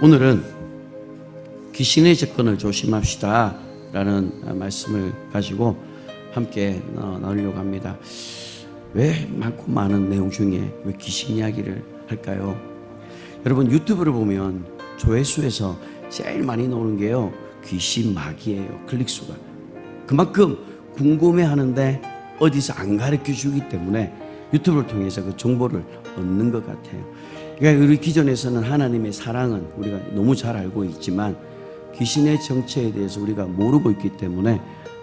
오늘은 귀신의 접근을 조심합시다 라는 말씀을 가지고 함께 나누려고 합니다. 왜 많고 많은 내용 중에 왜 귀신 이야기를 할까요? 여러분, 유튜브를 보면 조회수에서 제일 많이 나오는 게요, 귀신 마귀예요. 클릭수가. 그만큼 궁금해하는데 어디서 안 가르쳐 주기 때문에 유튜브를 통해서 그 정보를 얻는 것 같아요. 그러니까 우리 기존에서는 하나님의 사랑은 우리가 너무 잘 알고 있지만 귀신의 정체에 대해서 우리가 모르고 있기 때문에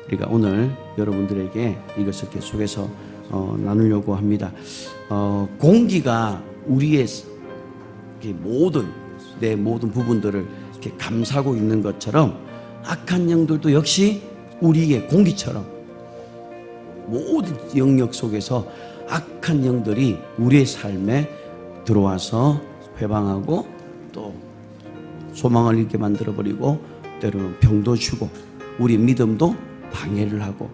우리가 오늘 여러분들에게 이것을 계속해서 나누려고 합니다. 공기가 우리의 내 모든 부분들을 이렇게 감싸고 있는 것처럼 악한 영들도 역시 우리의 공기처럼 모든 영역 속에서 악한 영들이 우리의 삶에 들어와서 회방하고 또 소망을 잃게 만들어버리고 때로는 병도 주고 우리 믿음도 방해를 하고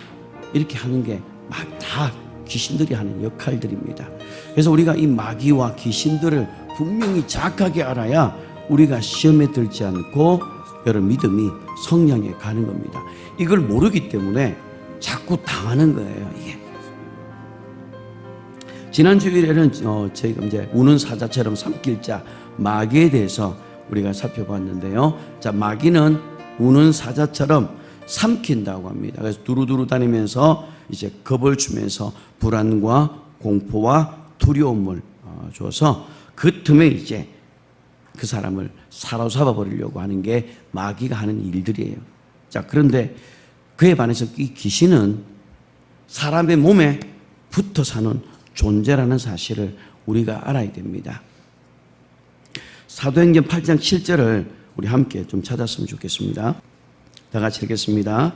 이렇게 하는 게 막 다 귀신들이 하는 역할들입니다. 그래서 우리가 이 마귀와 귀신들을 분명히 정확하게 알아야 우리가 시험에 들지 않고 여러분 믿음이 성령에 가는 겁니다. 이걸 모르기 때문에 자꾸 당하는 거예요. 이게 지난 주일에는 저희가 이제 우는 사자처럼 삼킬 자 마귀에 대해서 우리가 살펴봤는데요. 자, 마귀는 우는 사자처럼 삼킨다고 합니다. 그래서 두루두루 다니면서 이제 겁을 주면서 불안과 공포와 두려움을 줘서 그 틈에 이제 그 사람을 사로잡아 버리려고 하는 게 마귀가 하는 일들이에요. 자, 그런데 그에 반해서 이 귀신은 사람의 몸에 붙어 사는 존재라는 사실을 우리가 알아야 됩니다. 사도행전 8장 7절을 우리 함께 좀 찾았으면 좋겠습니다. 다 같이 읽겠습니다.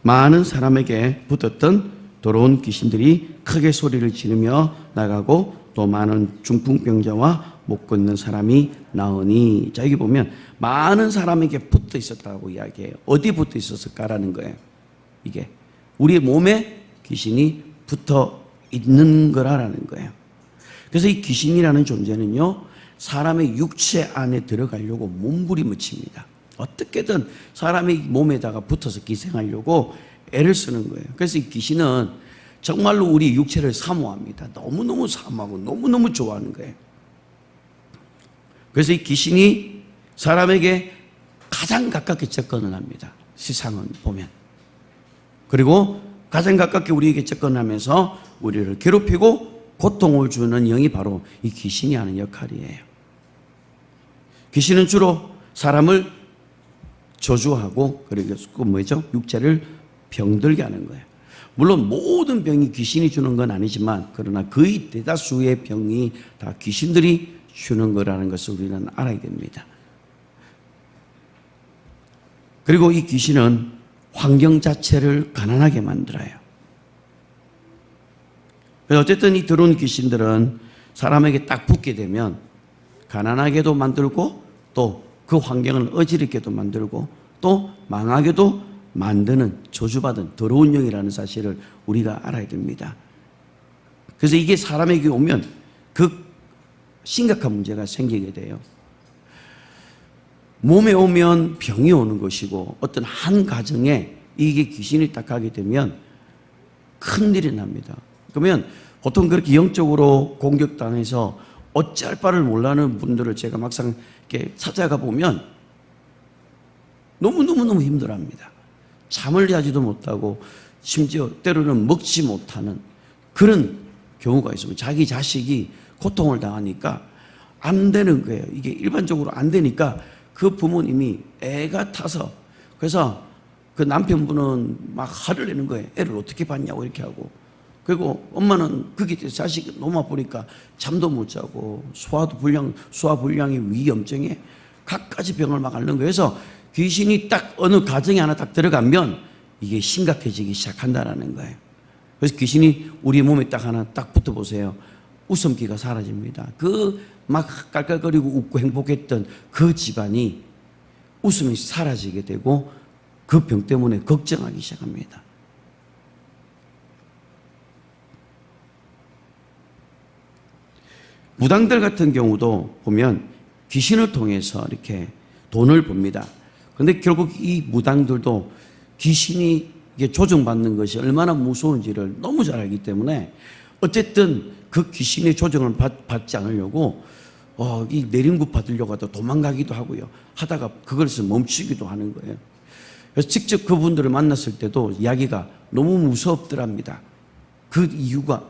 많은 사람에게 붙었던 더러운 귀신들이 크게 소리를 지르며 나가고 또 많은 중풍병자와 못 걷는 사람이 나으니. 자, 여기 보면 많은 사람에게 붙어 있었다고 이야기해요. 어디 붙어 있었을까라는 거예요. 이게 우리의 몸에 귀신이 붙어 있는 거라는 거예요. 그래서 이 귀신이라는 존재는요, 사람의 육체 안에 들어가려고 몸부림을 칩니다. 어떻게든 사람의 몸에다가 붙어서 기생하려고 애를 쓰는 거예요. 그래서 이 귀신은 정말로 우리 육체를 사모합니다. 너무너무 사모하고 너무너무 좋아하는 거예요. 그래서 이 귀신이 사람에게 가장 가깝게 접근을 합니다. 세상은 보면. 그리고 가장 가깝게 우리에게 접근하면서 우리를 괴롭히고 고통을 주는 영이 바로 이 귀신이 하는 역할이에요. 귀신은 주로 사람을 저주하고 그리고 뭐죠? 육체를 병들게 하는 거예요. 물론 모든 병이 귀신이 주는 건 아니지만 그러나 거의 대다수의 병이 다 귀신들이 주는 거라는 것을 우리는 알아야 됩니다. 그리고 이 귀신은 환경 자체를 가난하게 만들어요. 그래서 어쨌든 이 더러운 귀신들은 사람에게 딱 붙게 되면 가난하게도 만들고 또 그 환경을 어지럽게도 만들고 또 망하게도 만드는 저주받은 더러운 영이라는 사실을 우리가 알아야 됩니다. 그래서 이게 사람에게 오면 그 심각한 문제가 생기게 돼요. 몸에 오면 병이 오는 것이고 어떤 한 가정에 이게 귀신이 딱 가게 되면 큰일이 납니다. 그러면 보통 그렇게 영적으로 공격당해서 어찌할 바를 몰라하는 분들을 제가 막상 이렇게 찾아가 보면 너무너무 힘들어합니다. 잠을 자지도 못하고 심지어 때로는 먹지 못하는 그런 경우가 있으면 자기 자식이 고통을 당하니까 안 되는 거예요. 이게 일반적으로 안 되니까 그 부모님이 애가 타서 그래서 그 남편분은 막 화를 내는 거예요. 애를 어떻게 봤냐고 이렇게 하고. 그리고 엄마는 거기에 대해서 자식이 너무 아프니까 잠도 못 자고 소화 불량이 위염증에 갖가지 병을 막 앓는 거예요. 그래서 귀신이 딱 어느 가정에 하나 딱 들어가면 이게 심각해지기 시작한다는 거예요. 그래서 귀신이 우리 몸에 딱 하나 딱 붙어보세요. 웃음기가 사라집니다. 그 막 깔깔거리고 웃고 행복했던 그 집안이 웃음이 사라지게 되고 그 병 때문에 걱정하기 시작합니다. 무당들 같은 경우도 보면 귀신을 통해서 이렇게 돈을 법니다. 그런데 결국 이 무당들도 귀신이 이게 조정받는 것이 얼마나 무서운지를 너무 잘 알기 때문에 어쨌든 그 귀신의 조정을 받지 않으려고 이 내림굿 받으려고 하다 도망가기도 하고요. 하다가 그것을 멈추기도 하는 거예요. 그래서 직접 그분들을 만났을 때도 이야기가 너무 무섭더랍니다. 그 이유가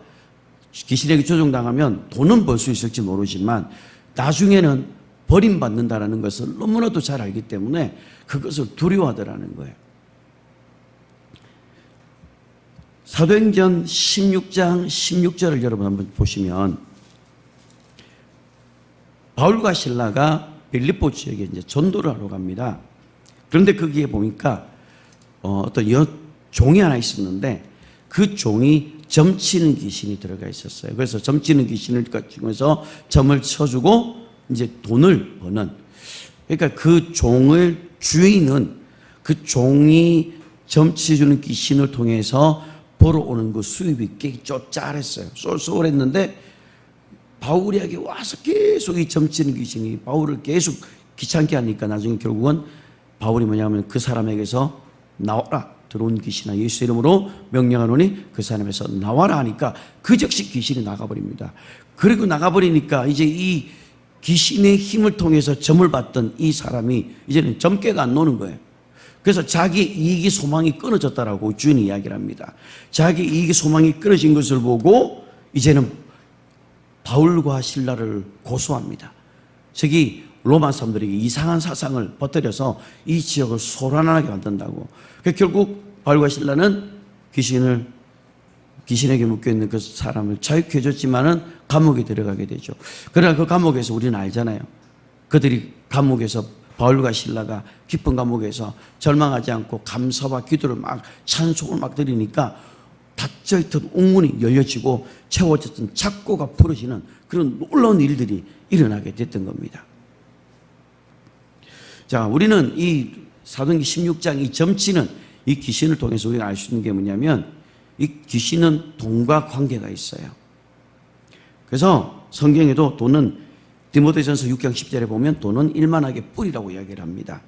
귀신에게 조종당하면 돈은 벌 수 있을지 모르지만 나중에는 버림받는다는 것을 너무나도 잘 알기 때문에 그것을 두려워하더라는 거예요. 사도행전 16장 16절을 여러분 한번 보시면 바울과 실라가 빌립보 지역에 이제 전도를 하러 갑니다. 그런데 거기에 보니까 어떤 종이 하나 있었는데 그 종이 점치는 귀신이 들어가 있었어요. 그래서 점치는 귀신을 가지고서 점을 쳐주고 이제 돈을 버는, 그러니까 그 종을 주인은 그 종이 점치주는 귀신을 통해서 벌어오는 그 수입이 꽤 쪼짤했어요. 쏠쏠했는데 바울에게 와서 계속 이 점치는 귀신이 바울을 계속 귀찮게 하니까 나중에 결국은 바울이 뭐냐면 그 사람에게서 나와라, 들어온 귀신아 예수 이름으로 명령하노니 그 사람에서 나와라 하니까 그 즉시 귀신이 나가버립니다. 그리고 나가버리니까 이제 이 귀신의 힘을 통해서 점을 받던 이 사람이 이제는 점괘가 안 노는 거예요. 그래서 자기 이익이 소망이 끊어졌다라고 주인이 이야기를 합니다. 자기 이익이 소망이 끊어진 것을 보고 이제는 바울과 실라를 고소합니다. 저기 로마 사람들에게 이상한 사상을 퍼뜨려서 이 지역을 소란하게 만든다고. 결국 바울과 실라는 귀신에게 묶여있는 그 사람을 자유케해줬지만은 감옥에 들어가게 되죠. 그러나 그 감옥에서 우리는 알잖아요. 그들이 감옥에서 바울과 실라가 깊은 감옥에서 절망하지 않고 감사와 기도를 막 찬송을 막 드리니까 닫혀있던 옥문이 열려지고 채워졌던 착고가 풀어지는 그런 놀라운 일들이 일어나게 됐던 겁니다. 자, 우리는 이 사도행전 16장 이 점치는 이 귀신을 통해서 우리가 알 수 있는 게 뭐냐면 이 귀신은 돈과 관계가 있어요. 그래서 성경에도 돈은 디모데전서 6장 10절에 보면 돈은 일만하게 뿌리라고 이야기를 합니다.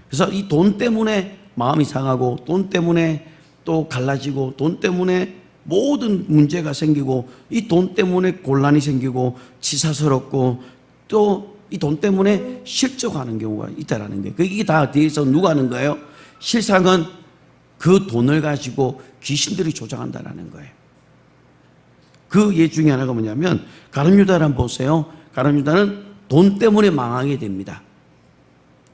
그래서 이 돈 때문에 마음이 상하고 돈 때문에 또 갈라지고 돈 때문에 모든 문제가 생기고 이 돈 때문에 곤란이 생기고 치사스럽고 또 이 돈 때문에 실족하는 경우가 있다라는 거예요. 이게 다 뒤에서 누가 하는 거예요? 실상은 그 돈을 가지고 귀신들이 조장한다라는 거예요. 그 예 중에 하나가 뭐냐면 가룟유다를 한번 보세요. 가룟유다는 돈 때문에 망하게 됩니다.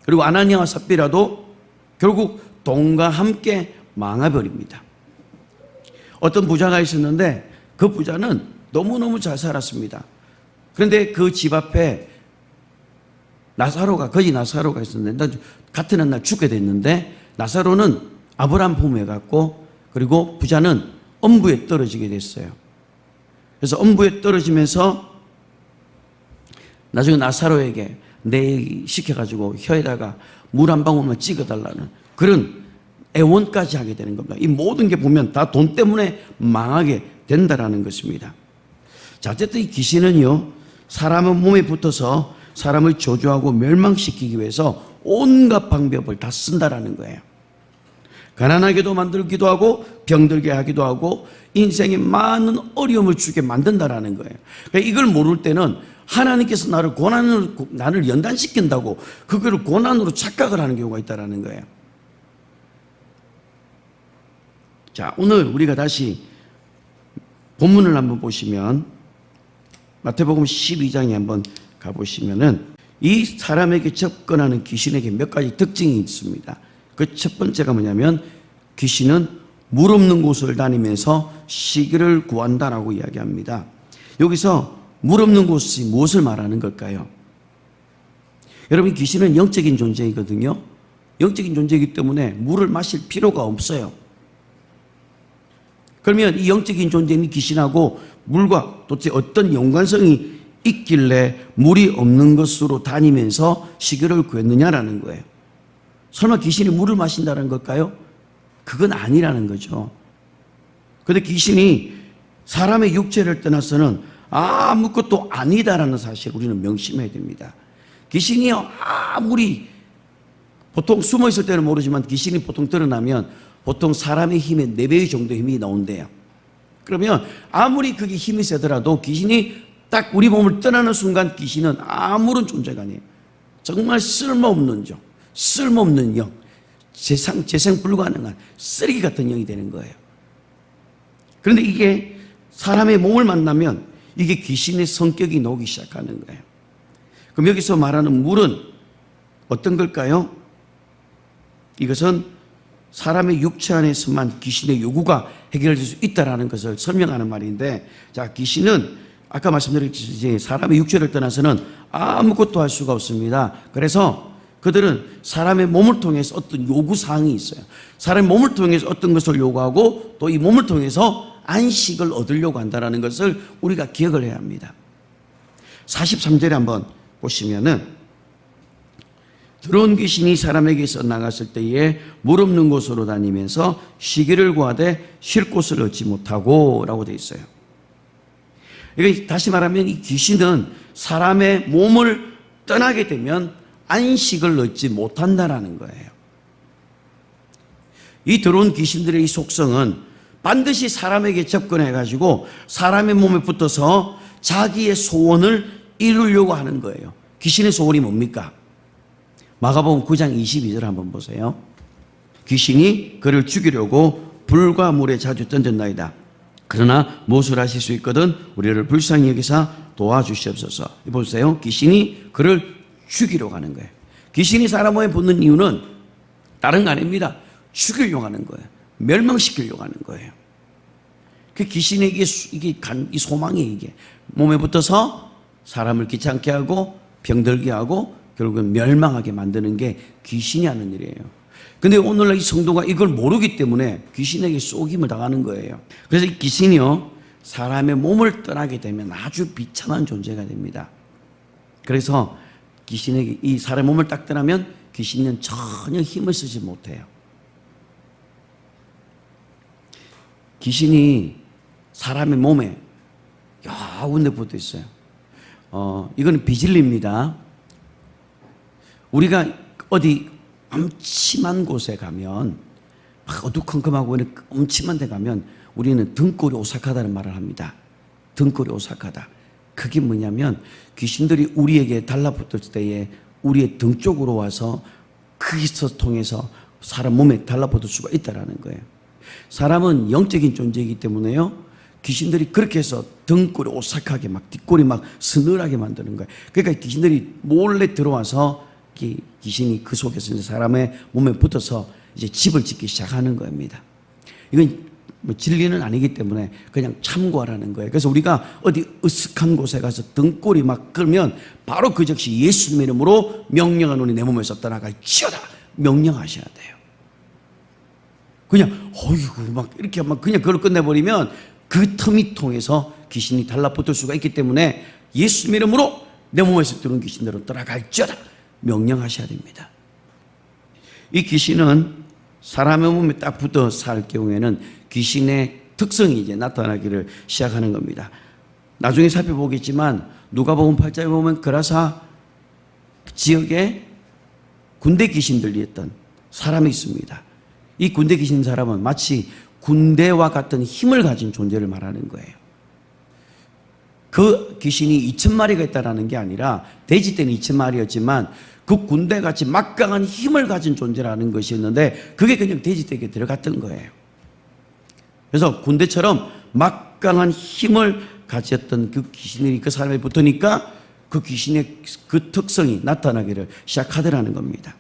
그리고 아나니아와 삽비라도 결국 돈과 함께 망해버립니다. 어떤 부자가 있었는데 그 부자는 너무너무 잘 살았습니다. 그런데 그 집 앞에 거지 나사로가 있었는데 같은 날 죽게 됐는데 나사로는 아브라함 품에 갔고 그리고 부자는 엄부에 떨어지게 됐어요. 그래서 엄부에 떨어지면서 나중에 나사로에게 시켜가지고 혀에다가 물 한 방울만 찍어달라는 그런 애원까지 하게 되는 겁니다. 이 모든 게 보면 다 돈 때문에 망하게 된다라는 것입니다. 자, 어쨌든 이 귀신은요, 사람의 몸에 붙어서 사람을 저주하고 멸망시키기 위해서 온갖 방법을 다 쓴다라는 거예요. 가난하게도 만들기도 하고 병들게 하기도 하고 인생에 많은 어려움을 주게 만든다라는 거예요. 그러니까 이걸 모를 때는 하나님께서 나를 연단시킨다고 그거를 고난으로 착각을 하는 경우가 있다라는 거예요. 자, 오늘 우리가 다시 본문을 한번 보시면 마태복음 12장에 한번 가보시면은 이 사람에게 접근하는 귀신에게 몇 가지 특징이 있습니다. 그 첫 번째가 뭐냐면 귀신은 물 없는 곳을 다니면서 시기를 구한다라고 이야기합니다. 여기서 물 없는 곳이 무엇을 말하는 걸까요? 여러분, 귀신은 영적인 존재이거든요. 영적인 존재이기 때문에 물을 마실 필요가 없어요. 그러면 이 영적인 존재인 귀신하고 물과 도대체 어떤 연관성이 있길래 물이 없는 곳으로 다니면서 시기를 구했느냐라는 거예요. 설마 귀신이 물을 마신다는 걸까요? 그건 아니라는 거죠. 그런데 귀신이 사람의 육체를 떠나서는 아무것도 아니다라는 사실을 우리는 명심해야 됩니다. 귀신이 아무리 보통 숨어 있을 때는 모르지만 귀신이 보통 드러나면 보통 사람의 힘의 4배 정도의 힘이 나온대요. 그러면 아무리 그게 힘이 세더라도 귀신이 딱 우리 몸을 떠나는 순간 귀신은 아무런 존재가 아니에요. 정말 쓸모없는 종, 쓸모없는 영, 재생 불가능한 쓰레기 같은 영이 되는 거예요. 그런데 이게 사람의 몸을 만나면 이게 귀신의 성격이 나오기 시작하는 거예요. 그럼 여기서 말하는 물은 어떤 걸까요? 이것은 사람의 육체 안에서만 귀신의 요구가 해결될 수 있다는 것을 설명하는 말인데, 자, 귀신은 아까 말씀드렸듯이 사람의 육체를 떠나서는 아무것도 할 수가 없습니다. 그래서 그들은 사람의 몸을 통해서 어떤 요구사항이 있어요. 사람의 몸을 통해서 어떤 것을 요구하고 또 이 몸을 통해서 안식을 얻으려고 한다는 것을 우리가 기억을 해야 합니다. 43절에 한번 보시면은, 더러운 귀신이 사람에게서 나갔을 때에 물 없는 곳으로 다니면서 쉬기를 구하되 쉴 곳을 얻지 못하고 라고 되어 있어요. 이게 다시 말하면 이 귀신은 사람의 몸을 떠나게 되면 안식을 얻지 못한다라는 거예요. 이 더러운 귀신들의 이 속성은 반드시 사람에게 접근해가지고 사람의 몸에 붙어서 자기의 소원을 이루려고 하는 거예요. 귀신의 소원이 뭡니까? 마가복음 9장 22절 한번 보세요. 귀신이 그를 죽이려고 불과 물에 자주 던졌나이다. 그러나 무엇을 하실 수 있거든 우리를 불쌍히 여기사 도와주시옵소서. 보세요. 귀신이 그를 죽이려고 하는 거예요. 귀신이 사람 몸에 붙는 이유는 다른 거 아닙니다. 죽이려고 하는 거예요. 멸망시키려고 하는 거예요. 그 귀신의 이 소망이 이게 몸에 붙어서 사람을 귀찮게 하고 병들게 하고 결국은 멸망하게 만드는 게 귀신이 하는 일이에요. 근데 오늘날 이 성도가 이걸 모르기 때문에 귀신에게 쏘김을 당하는 거예요. 그래서 이 귀신이요, 사람의 몸을 떠나게 되면 아주 비참한 존재가 됩니다. 그래서 귀신에게 이 사람의 몸을 딱 떠나면 귀신은 전혀 힘을 쓰지 못해요. 귀신이 사람의 몸에 여러 군데 붙어 있어요. 이거는 비질리입니다. 우리가 어디 엄침한 곳에 가면, 막 어두컴컴하고 엄침한 데 가면 우리는 등골이 오싹하다는 말을 합니다. 등골이 오싹하다. 그게 뭐냐면 귀신들이 우리에게 달라붙을 때에 우리의 등 쪽으로 와서 거기서 통해서 사람 몸에 달라붙을 수가 있다는 거예요. 사람은 영적인 존재이기 때문에요, 귀신들이 그렇게 해서 등골이 오싹하게 막 뒷골이 막 서늘하게 만드는 거예요. 그러니까 귀신들이 몰래 들어와서 귀신이 그 속에서 이제 사람의 몸에 붙어서 이제 집을 짓기 시작하는 겁니다. 이건 뭐 진리는 아니기 때문에 그냥 참고하라는 거예요. 그래서 우리가 어디 으슥한 곳에 가서 등골이 막 끓면 바로 그 즉시 예수님의 이름으로 명령하노니 내 몸에서 떠나갈지어다 명령하셔야 돼요. 그냥 어이구 막 이렇게 막 그냥 그걸 끝내버리면 그 틈이 통해서 귀신이 달라붙을 수가 있기 때문에 예수님의 이름으로 내 몸에서 들어온 귀신들은 떠나갈지어다 명령하셔야 됩니다. 이 귀신은 사람의 몸에 딱 붙어 살 경우에는 귀신의 특성이 이제 나타나기를 시작하는 겁니다. 나중에 살펴보겠지만 누가복음 8장에 보면 그라사 지역에 군대 귀신 들렸던 사람이 있습니다. 이 군대 귀신 사람은 마치 군대와 같은 힘을 가진 존재를 말하는 거예요. 그 귀신이 2,000마리가 있다는 게 아니라 돼지 때는 2,000마리였지만 그 군대같이 막강한 힘을 가진 존재라는 것이었는데 그게 그냥 돼지 떼에 들어갔던 거예요. 그래서 군대처럼 막강한 힘을 가졌던 그 귀신이 그 사람에 붙으니까 그 귀신의 그 특성이 나타나기를 시작하더라는 겁니다.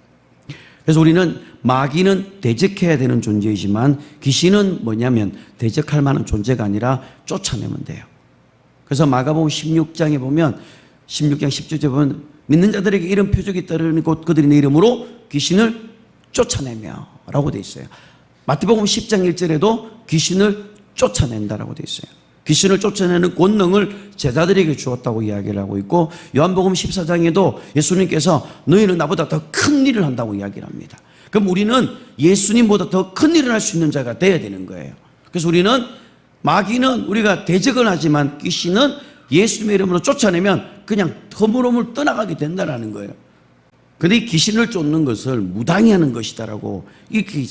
그래서 우리는 마귀는 대적해야 되는 존재이지만 귀신은 뭐냐면 대적할 만한 존재가 아니라 쫓아내면 돼요. 그래서 마가복음 16장에 보면 16장 10절에 보면 믿는 자들에게 이런 표적이 따르니 곧 그들이 내 이름으로 귀신을 쫓아내며 라고 되어 있어요. 마태복음 10장 1절에도 귀신을 쫓아낸다라고 되어 있어요. 귀신을 쫓아내는 권능을 제자들에게 주었다고 이야기를 하고 있고 요한복음 14장에도 예수님께서 너희는 나보다 더 큰 일을 한다고 이야기를 합니다. 그럼 우리는 예수님보다 더 큰 일을 할 수 있는 자가 되어야 되는 거예요. 그래서 우리는 마귀는 우리가 대적을 하지만 귀신은 예수님의 이름으로 쫓아내면 그냥 터무로물 떠나가게 된다는 거예요. 근데 이 귀신을 쫓는 것을 무당이 하는 것이다라고 이렇게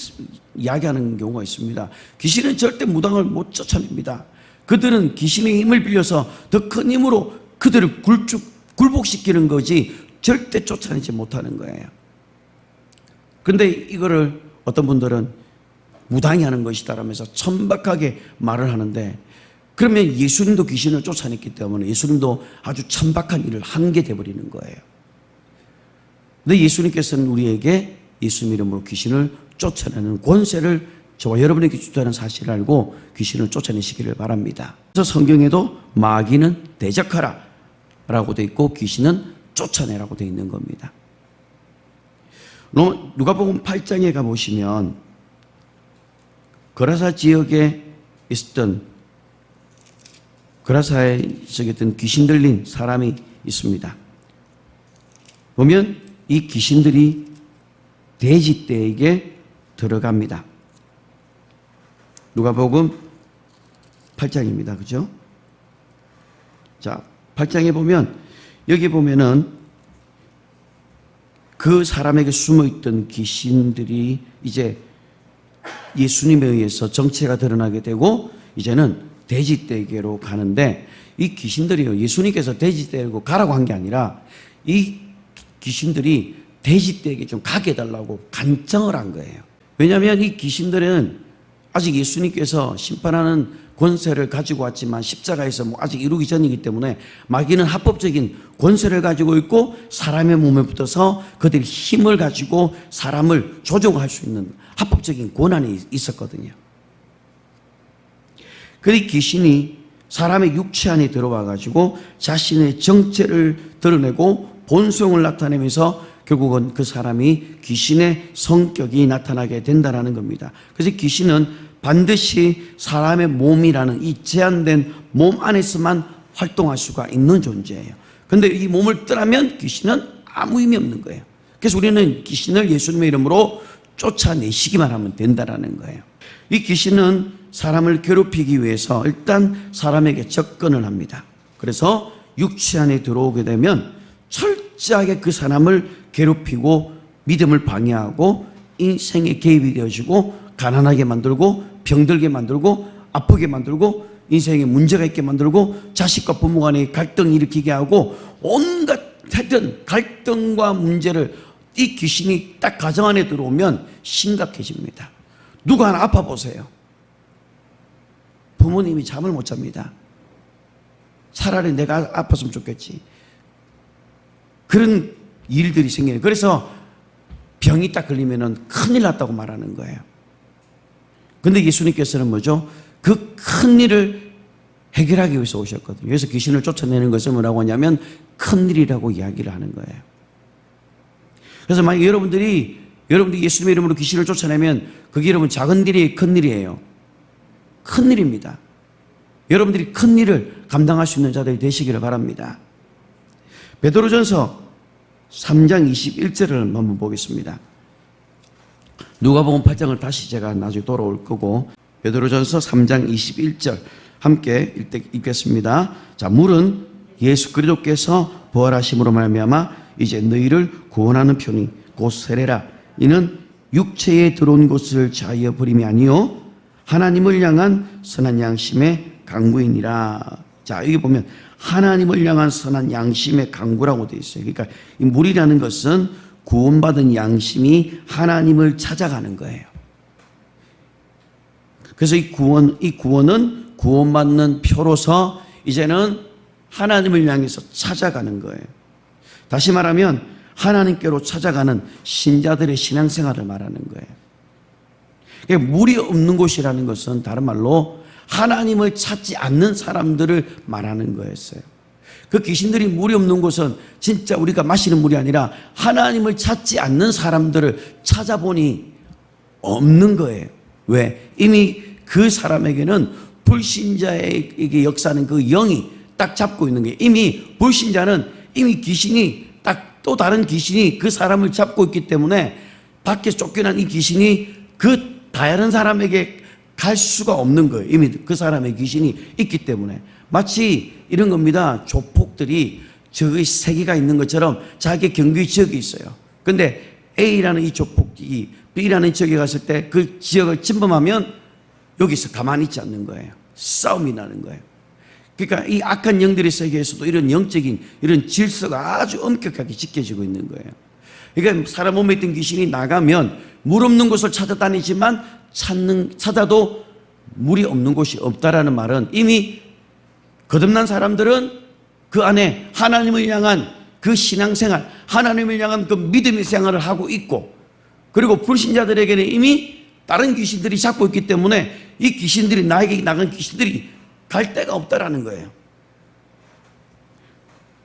이야기하는 경우가 있습니다. 귀신은 절대 무당을 못 쫓아냅니다. 그들은 귀신의 힘을 빌려서 더 큰 힘으로 그들을 굴복시키는 거지 절대 쫓아내지 못하는 거예요. 그런데 이거를 어떤 분들은 무당이 하는 것이다라면서 천박하게 말을 하는데, 그러면 예수님도 귀신을 쫓아냈기 때문에 예수님도 아주 천박한 일을 한 게 돼버리는 거예요. 근데 예수님께서는 우리에게 예수님 이름으로 귀신을 쫓아내는 권세를 저와 여러분에게 주다는 사실을 알고 귀신을 쫓아내시기를 바랍니다. 그래서 성경에도 마귀는 대적하라 라고 되어 있고 귀신은 쫓아내라고 되어 있는 겁니다. 누가복음 8장에 가보시면 거라사 지역에 있었던 거라사에 있었던 귀신 들린 사람이 있습니다. 보면 이 귀신들이 돼지떼에게 들어갑니다. 누가복음 8장입니다. 그죠? 자, 8장에 보면 여기 보면은 그 사람에게 숨어있던 귀신들이 이제 예수님에 의해서 정체가 드러나게 되고 이제는 돼지떼에게로 가는데, 이 귀신들이요, 예수님께서 돼지떼에게 가라고 한 게 아니라 이 귀신들이 돼지떼에게 좀 가게 해달라고 간청을 한 거예요. 왜냐하면 이 귀신들은 아직 예수님께서 심판하는 권세를 가지고 왔지만 십자가에서 아직 이루기 전이기 때문에 마귀는 합법적인 권세를 가지고 있고 사람의 몸에 붙어서 그들이 힘을 가지고 사람을 조종할 수 있는 합법적인 권한이 있었거든요. 그런데 귀신이 사람의 육체 안에 들어와 가지고 자신의 정체를 드러내고 본성을 나타내면서 결국은 그 사람이 귀신의 성격이 나타나게 된다는 겁니다. 그래서 귀신은 반드시 사람의 몸이라는 이 제한된 몸 안에서만 활동할 수가 있는 존재예요. 그런데 이 몸을 떠나면 귀신은 아무 의미 없는 거예요. 그래서 우리는 귀신을 예수님의 이름으로 쫓아내시기만 하면 된다는 거예요. 이 귀신은 사람을 괴롭히기 위해서 일단 사람에게 접근을 합니다. 그래서 육체 안에 들어오게 되면 철저하게 그 사람을 괴롭히고 믿음을 방해하고 인생에 개입이 되어지고 가난하게 만들고 병들게 만들고 아프게 만들고 인생에 문제가 있게 만들고 자식과 부모 간에 갈등을 일으키게 하고 온갖 하여튼 갈등과 문제를 이 귀신이 딱 가정 안에 들어오면 심각해집니다. 누구 하나 아파 보세요. 부모님이 잠을 못 잡니다. 차라리 내가 아팠으면 좋겠지. 그런 일들이 생겨요. 그래서 병이 딱 걸리면 큰일 났다고 말하는 거예요. 근데 예수님께서는 뭐죠? 그 큰일을 해결하기 위해서 오셨거든요. 그래서 귀신을 쫓아내는 것을 뭐라고 하냐면 큰일이라고 이야기를 하는 거예요. 그래서 만약 여러분들이 예수님의 이름으로 귀신을 쫓아내면 그게 여러분 작은 일이 큰 일이에요. 큰 일입니다. 여러분들이 큰 일을 감당할 수 있는 자들이 되시기를 바랍니다. 베드로전서 3장 21절을 한번 보겠습니다. 누가복음 8장을 다시 제가 나중에 돌아올 거고, 베드로전서 3장 21절 함께 읽겠습니다. 자, 물은 예수 그리스도께서 부활하심으로 말미암아 이제 너희를 구원하는 편이 곧 세례라. 이는 육체에 들어온 것을 자의어 버림이 아니요 하나님을 향한 선한 양심의 강구이니라. 자, 여기 보면 하나님을 향한 선한 양심의 강구라고 되어 있어요. 그러니까 이 물이라는 것은 구원받은 양심이 하나님을 찾아가는 거예요. 그래서 이 구원은 구원받는 표로서 이제는 하나님을 향해서 찾아가는 거예요. 다시 말하면 하나님께로 찾아가는 신자들의 신앙생활을 말하는 거예요. 그러니까 물이 없는 곳이라는 것은 다른 말로 하나님을 찾지 않는 사람들을 말하는 거였어요. 그 귀신들이 물이 없는 곳은 진짜 우리가 마시는 물이 아니라 하나님을 찾지 않는 사람들을 찾아보니 없는 거예요. 왜? 이미 그 사람에게는 불신자에게 역사하는 그 영이 딱 잡고 있는 거예요. 이미 불신자는 이미 귀신이 딱 또 다른 귀신이 그 사람을 잡고 있기 때문에 밖에 쫓겨난 이 귀신이 그 다른 사람에게 갈 수가 없는 거예요. 이미 그 사람의 귀신이 있기 때문에 마치 이런 겁니다. 조폭들이 저기 세 개가 있는 것처럼 자기 경계 지역이 있어요. 근데 A라는 이 조폭이 B라는 지역에 갔을 때 그 지역을 침범하면 여기서 가만히 있지 않는 거예요. 싸움이 나는 거예요. 그러니까 이 악한 영들의 세계에서도 이런 영적인 이런 질서가 아주 엄격하게 지켜지고 있는 거예요. 그러니까 사람 몸에 있던 귀신이 나가면 물 없는 곳을 찾아다니지만 찾아도 물이 없는 곳이 없다라는 말은 이미 거듭난 사람들은 그 안에 하나님을 향한 그 신앙생활, 하나님을 향한 그 믿음의 생활을 하고 있고, 그리고 불신자들에게는 이미 다른 귀신들이 잡고 있기 때문에 이 귀신들이, 나에게 나간 귀신들이 갈 데가 없다라는 거예요.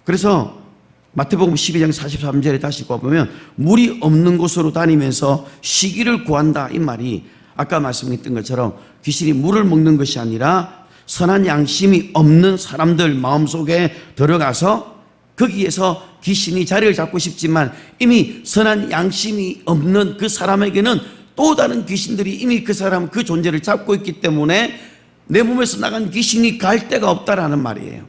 그래서 마태복음 12장 43절에 다시 보면 물이 없는 곳으로 다니면서 시기를 구한다, 이 말이 아까 말씀했던 것처럼 귀신이 물을 먹는 것이 아니라 선한 양심이 없는 사람들 마음속에 들어가서 거기에서 귀신이 자리를 잡고 싶지만 이미 선한 양심이 없는 그 사람에게는 또 다른 귀신들이 이미 그 사람 그 존재를 잡고 있기 때문에 내 몸에서 나간 귀신이 갈 데가 없다라는 말이에요.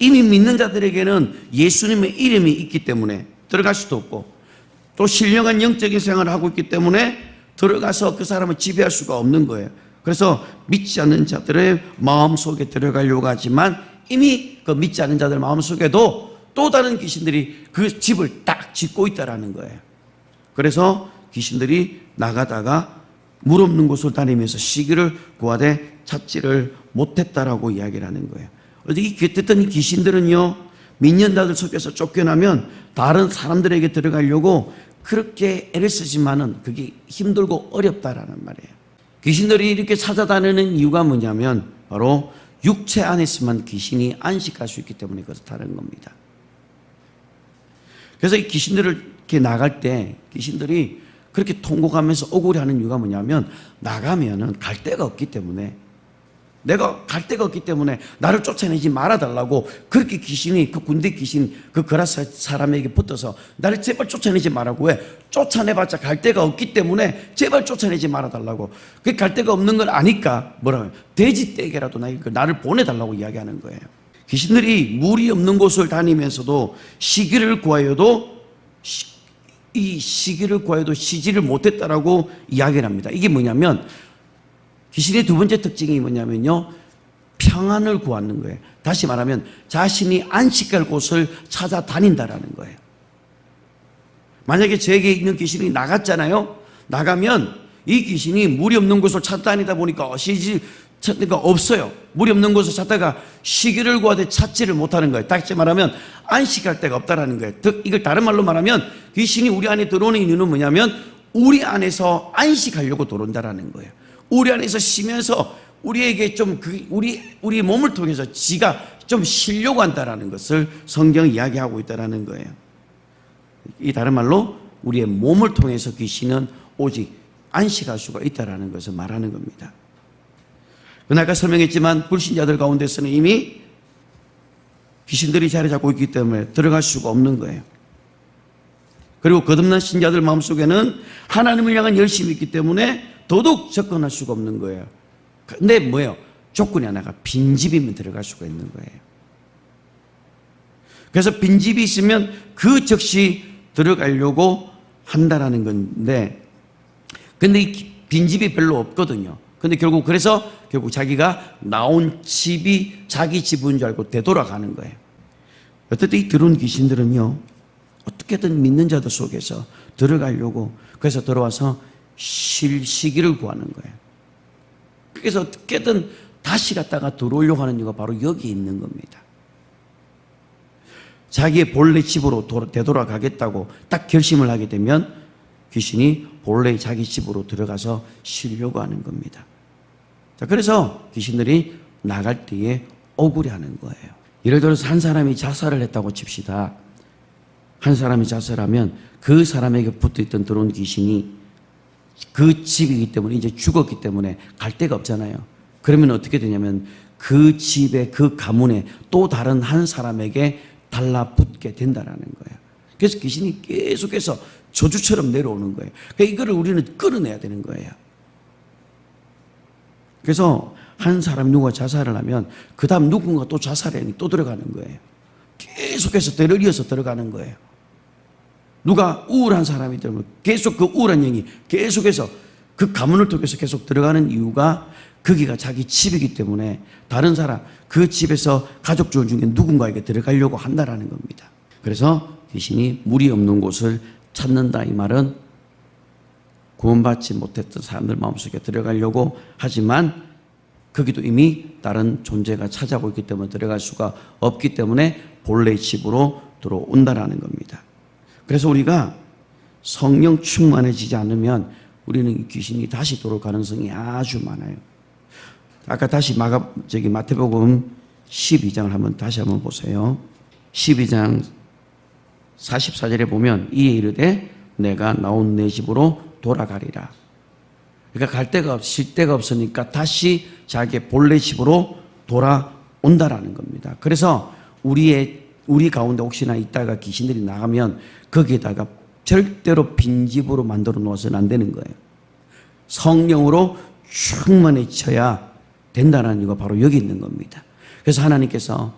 이미 믿는 자들에게는 예수님의 이름이 있기 때문에 들어갈 수도 없고, 또 신령한 영적인 생활을 하고 있기 때문에 들어가서 그 사람을 지배할 수가 없는 거예요. 그래서 믿지 않는 자들의 마음속에 들어가려고 하지만 이미 그 믿지 않는 자들 마음속에도 또 다른 귀신들이 그 집을 딱 짓고 있다라는 거예요. 그래서 귀신들이 나가다가 물 없는 곳을 다니면서 시기를 구하되 찾지를 못했다라고 이야기를 하는 거예요. 어쨌든 이 귀신들은요, 믿는 자들 속에서 쫓겨나면 다른 사람들에게 들어가려고 그렇게 애를 쓰지만은 그게 힘들고 어렵다라는 말이에요. 귀신들이 이렇게 찾아다니는 이유가 뭐냐면 바로 육체 안에서만 귀신이 안식할 수 있기 때문에 그렇다는 겁니다. 그래서 이 귀신들을 이렇게 나갈 때 귀신들이 그렇게 통곡하면서 억울해하는 이유가 뭐냐면 나가면은 갈 데가 없기 때문에, 내가 갈 데가 없기 때문에 나를 쫓아내지 말아달라고 그렇게 귀신이, 그 군대 귀신 그 거라사 사람에게 붙어서 나를 제발 쫓아내지 말라고 해. 쫓아내봤자 갈 데가 없기 때문에 제발 쫓아내지 말아달라고. 그 갈 데가 없는 걸 아니까 뭐라고 해요? 돼지떼에게라도 나를 보내달라고 이야기하는 거예요. 귀신들이 물이 없는 곳을 다니면서도 시기를 구하여도 이 시기를 구하여도 쉬지를 못했다라고 이야기를 합니다. 이게 뭐냐면 귀신의 두 번째 특징이 뭐냐면요, 평안을 구하는 거예요. 다시 말하면 자신이 안식할 곳을 찾아다닌다라는 거예요. 만약에 저에게 있는 귀신이 나갔잖아요. 나가면 이 귀신이 물이 없는 곳을 찾아다니다 보니까 찾기가 없어요. 물이 없는 곳을 찾다가 시기를 구하되 찾지를 못하는 거예요. 다시 말하면 안식할 데가 없다라는 거예요. 이걸 다른 말로 말하면 귀신이 우리 안에 들어오는 이유는 뭐냐면 우리 안에서 안식하려고 들어온다라는 거예요. 우리 안에서 쉬면서 우리에게 좀 우리 몸을 통해서 지가 좀 쉬려고 한다라는 것을 성경이 이야기하고 있다라는 거예요. 이 다른 말로 우리의 몸을 통해서 귀신은 오직 안식할 수가 있다라는 것을 말하는 겁니다. 그러나 아까 설명했지만 불신자들 가운데서는 이미 귀신들이 자리 잡고 있기 때문에 들어갈 수가 없는 거예요. 그리고 거듭난 신자들 마음속에는 하나님을 향한 열심이 있기 때문에 더더욱 접근할 수가 없는 거예요. 근데 뭐예요? 조건이 하나가 빈집이면 들어갈 수가 있는 거예요. 그래서 빈집이 있으면 그 즉시 들어가려고 한다라는 건데, 근데 이 빈집이 별로 없거든요. 근데 결국 자기가 나온 집이 자기 집인 줄 알고 되돌아가는 거예요. 어쨌든 이 들어온 귀신들은요, 어떻게든 믿는 자들 속에서 들어가려고, 그래서 들어와서 쉴 시기를 구하는 거예요. 그래서 어떻게든 다시 갔다가 들어오려고 하는 이유가 바로 여기 있는 겁니다. 자기의 본래 집으로 되돌아가겠다고 딱 결심을 하게 되면 귀신이 본래 자기 집으로 들어가서 쉬려고 하는 겁니다. 자, 그래서 귀신들이 나갈 때에 억울해하는 거예요. 예를 들어서 한 사람이 자살을 했다고 칩시다. 한 사람이 자살하면 그 사람에게 붙어있던 들어온 귀신이 그 집이기 때문에 이제 죽었기 때문에 갈 데가 없잖아요. 그러면 어떻게 되냐면 그 집에, 그 가문에 또 다른 한 사람에게 달라붙게 된다라는 거예요. 그래서 귀신이 계속해서 저주처럼 내려오는 거예요. 그러니까 이거를 우리는 끌어내야 되는 거예요. 그래서 한 사람 누가 자살을 하면 그 다음 누군가 또 자살행위 또 들어가는 거예요. 계속해서 대를 이어서 들어가는 거예요. 누가 우울한 사람이 되면 계속 그 우울한 영이 계속해서 그 가문을 통해서 계속 들어가는 이유가 거기가 자기 집이기 때문에 다른 사람, 그 집에서 가족 중에 누군가에게 들어가려고 한다라는 겁니다. 그래서 귀신이 물이 없는 곳을 찾는다, 이 말은 구원받지 못했던 사람들 마음속에 들어가려고 하지만 거기도 이미 다른 존재가 차지하고 있기 때문에 들어갈 수가 없기 때문에 본래의 집으로 들어온다라는 겁니다. 그래서 우리가 성령 충만해지지 않으면 우리는 귀신이 다시 들어올 가능성이 아주 많아요. 아까 다시 마태복음 12장을 다시 한번 보세요. 12장 44절에 보면 이에 이르되 내가 나온 내 집으로 돌아가리라. 그러니까 갈 데가 쉴 데가 없으니까 다시 자기의 본래 집으로 돌아온다라는 겁니다. 그래서 우리 가운데 혹시나 있다가 귀신들이 나가면 거기에다가 절대로 빈집으로 만들어 놓아서는 안 되는 거예요. 성령으로 충만해져야 된다는 이유가 바로 여기 있는 겁니다. 그래서 하나님께서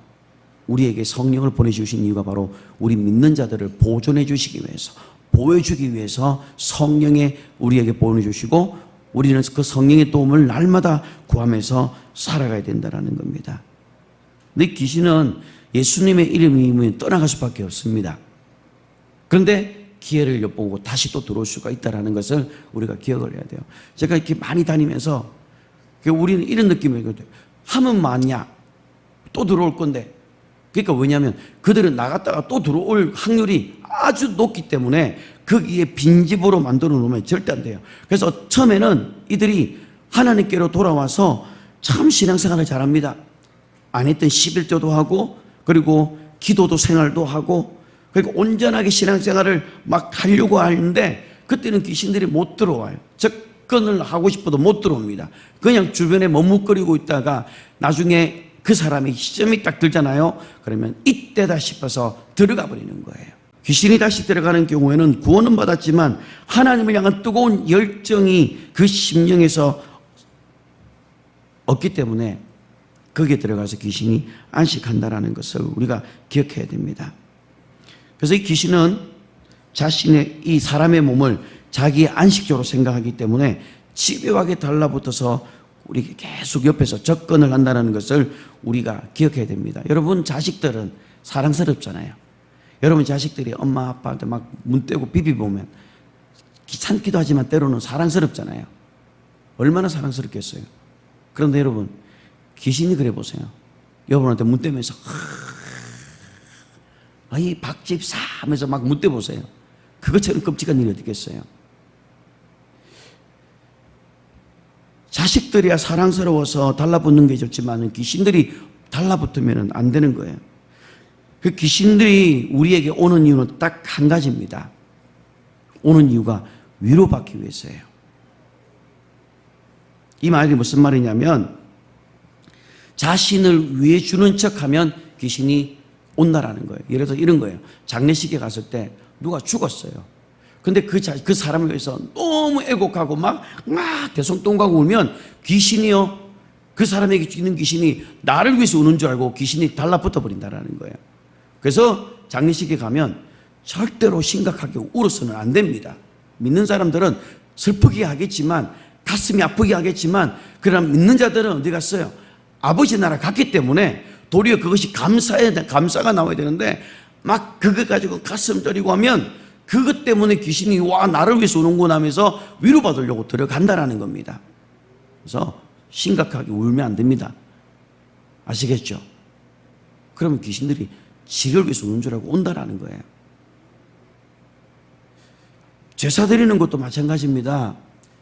우리에게 성령을 보내주신 이유가 바로 우리 믿는 자들을 보존해 주시기 위해서, 보여주기 위해서 성령에 우리에게 보내주시고 우리는 그 성령의 도움을 날마다 구하면서 살아가야 된다는 겁니다. 근데 귀신은 예수님의 이름이면 떠나갈 수밖에 없습니다. 그런데 기회를 엿보고 다시 또 들어올 수가 있다는 것을 우리가 기억을 해야 돼요. 제가 이렇게 많이 다니면서 우리는 이런 느낌이에요. 하면 많냐? 또 들어올 건데. 그러니까 왜냐하면 그들은 나갔다가 또 들어올 확률이 아주 높기 때문에 거기에 빈집으로 만들어 놓으면 절대 안 돼요. 그래서 처음에는 이들이 하나님께로 돌아와서 참 신앙생활을 잘합니다. 안 했던 11조도 하고 그리고 기도도 생활도 하고 그리고 온전하게 신앙생활을 막 하려고 하는데 그때는 귀신들이 못 들어와요. 접근을 하고 싶어도 못 들어옵니다. 그냥 주변에 머뭇거리고 있다가 나중에 그 사람이 시점이 딱 들잖아요. 그러면 이때다 싶어서 들어가 버리는 거예요. 귀신이 다시 들어가는 경우에는 구원은 받았지만 하나님을 향한 뜨거운 열정이 그 심령에서 없기 때문에 거기에 들어가서 귀신이 안식한다라는 것을 우리가 기억해야 됩니다. 그래서 이 귀신은 자신의 이 사람의 몸을 자기의 안식처로 생각하기 때문에 집요하게 달라붙어서 우리 계속 옆에서 접근을 한다는 것을 우리가 기억해야 됩니다. 여러분 자식들은 사랑스럽잖아요. 여러분 자식들이 엄마 아빠한테 막 문 떼고 비비보면 귀찮기도 하지만 때로는 사랑스럽잖아요. 얼마나 사랑스럽겠어요. 그런데 여러분 귀신이 그래 보세요. 여러분한테 문 떼면서 이 박집사 하면서 막 문 떼보세요. 그것처럼 끔찍한 일이 어디겠어요. 자식들이야 사랑스러워서 달라붙는 게 좋지만 귀신들이 달라붙으면 안 되는 거예요. 그 귀신들이 우리에게 오는 이유는 딱 한 가지입니다. 오는 이유가 위로받기 위해서예요. 이 말이 무슨 말이냐면 자신을 위해 주는 척하면 귀신이 온다라는 거예요. 예를 들어서 이런 거예요. 장례식에 갔을 때 누가 죽었어요. 근데 그 사람을 위해서 너무 애곡하고 막 대성통곡하고 울면 귀신이요. 그 사람에게 있는 귀신이 나를 위해서 우는 줄 알고 귀신이 달라붙어 버린다라는 거예요. 그래서 장례식에 가면 절대로 심각하게 울어서는 안 됩니다. 믿는 사람들은 슬프게 하겠지만 가슴이 아프게 하겠지만 그러나 믿는 자들은 어디 갔어요? 아버지 나라 갔기 때문에 도리어 그것이 감사가 나와야 되는데 막 그거 가지고 가슴 저리고 하면 그것 때문에 귀신이 와 나를 위해서 오는구나 하면서 위로받으려고 들어간다라는 겁니다. 그래서 심각하게 울면 안 됩니다. 아시겠죠? 그러면 귀신들이 지를 위해서 우는 줄 알고 온다라는 거예요. 제사 드리는 것도 마찬가지입니다.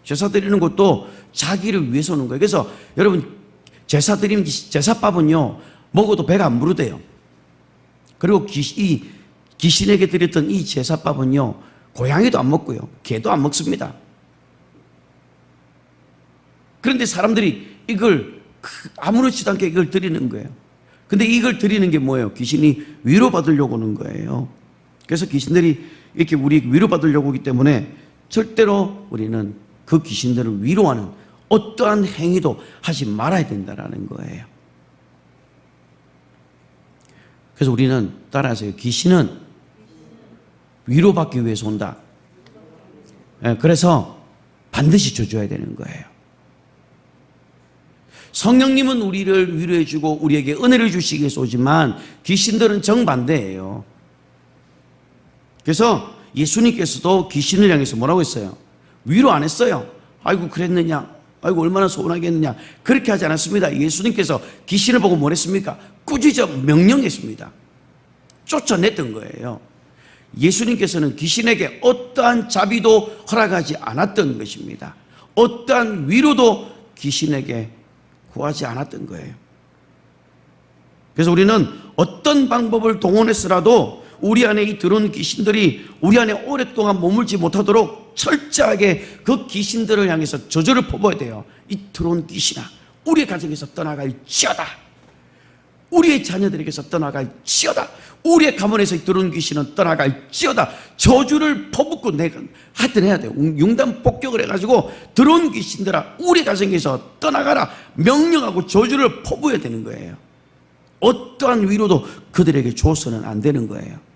제사 드리는 것도 자기를 위해서 오는 거예요. 그래서 여러분 제사밥은요 먹어도 배가 안 부르대요. 그리고 이 귀신에게 드렸던 이 제사밥은요 고양이도 안 먹고요 개도 안 먹습니다. 그런데 사람들이 이걸 아무렇지도 않게 이걸 드리는 거예요. 근데 이걸 드리는 게 뭐예요? 귀신이 위로받으려고 하는 거예요. 그래서 귀신들이 이렇게 우리 위로받으려고 하기 때문에 절대로 우리는 그 귀신들을 위로하는 어떠한 행위도 하지 말아야 된다는 거예요. 그래서 우리는 따라하세요. 귀신은 위로받기 위해서 온다. 그래서 반드시 줘줘야 되는 거예요. 성령님은 우리를 위로해주고 우리에게 은혜를 주시기 위해서 오지만 귀신들은 정반대예요. 그래서 예수님께서도 귀신을 향해서 뭐라고 했어요? 위로 안 했어요. 아이고 그랬느냐, 아이고 얼마나 서운하겠느냐, 그렇게 하지 않았습니다. 예수님께서 귀신을 보고 뭘 했습니까? 꾸짖어 명령했습니다. 쫓아냈던 거예요. 예수님께서는 귀신에게 어떠한 자비도 허락하지 않았던 것입니다. 어떠한 위로도 귀신에게 구하지 않았던 거예요. 그래서 우리는 어떤 방법을 동원해서라도 우리 안에 이 들어온 귀신들이 우리 안에 오랫동안 머물지 못하도록 철저하게 그 귀신들을 향해서 저주를 퍼부어야 돼요. 이 들어온 귀신아, 우리의 가정에서 떠나갈지어다. 우리의 자녀들에게서 떠나갈지어다. 우리의 가문에서 들어온 귀신은 떠나갈지어다. 저주를 퍼붓고 내가 하여튼 해야 돼요. 융단 폭격을 해가지고 들어온 귀신들아, 우리 가정에서 떠나가라 명령하고 저주를 퍼부어야 되는 거예요. 어떠한 위로도 그들에게 줘서는 안 되는 거예요.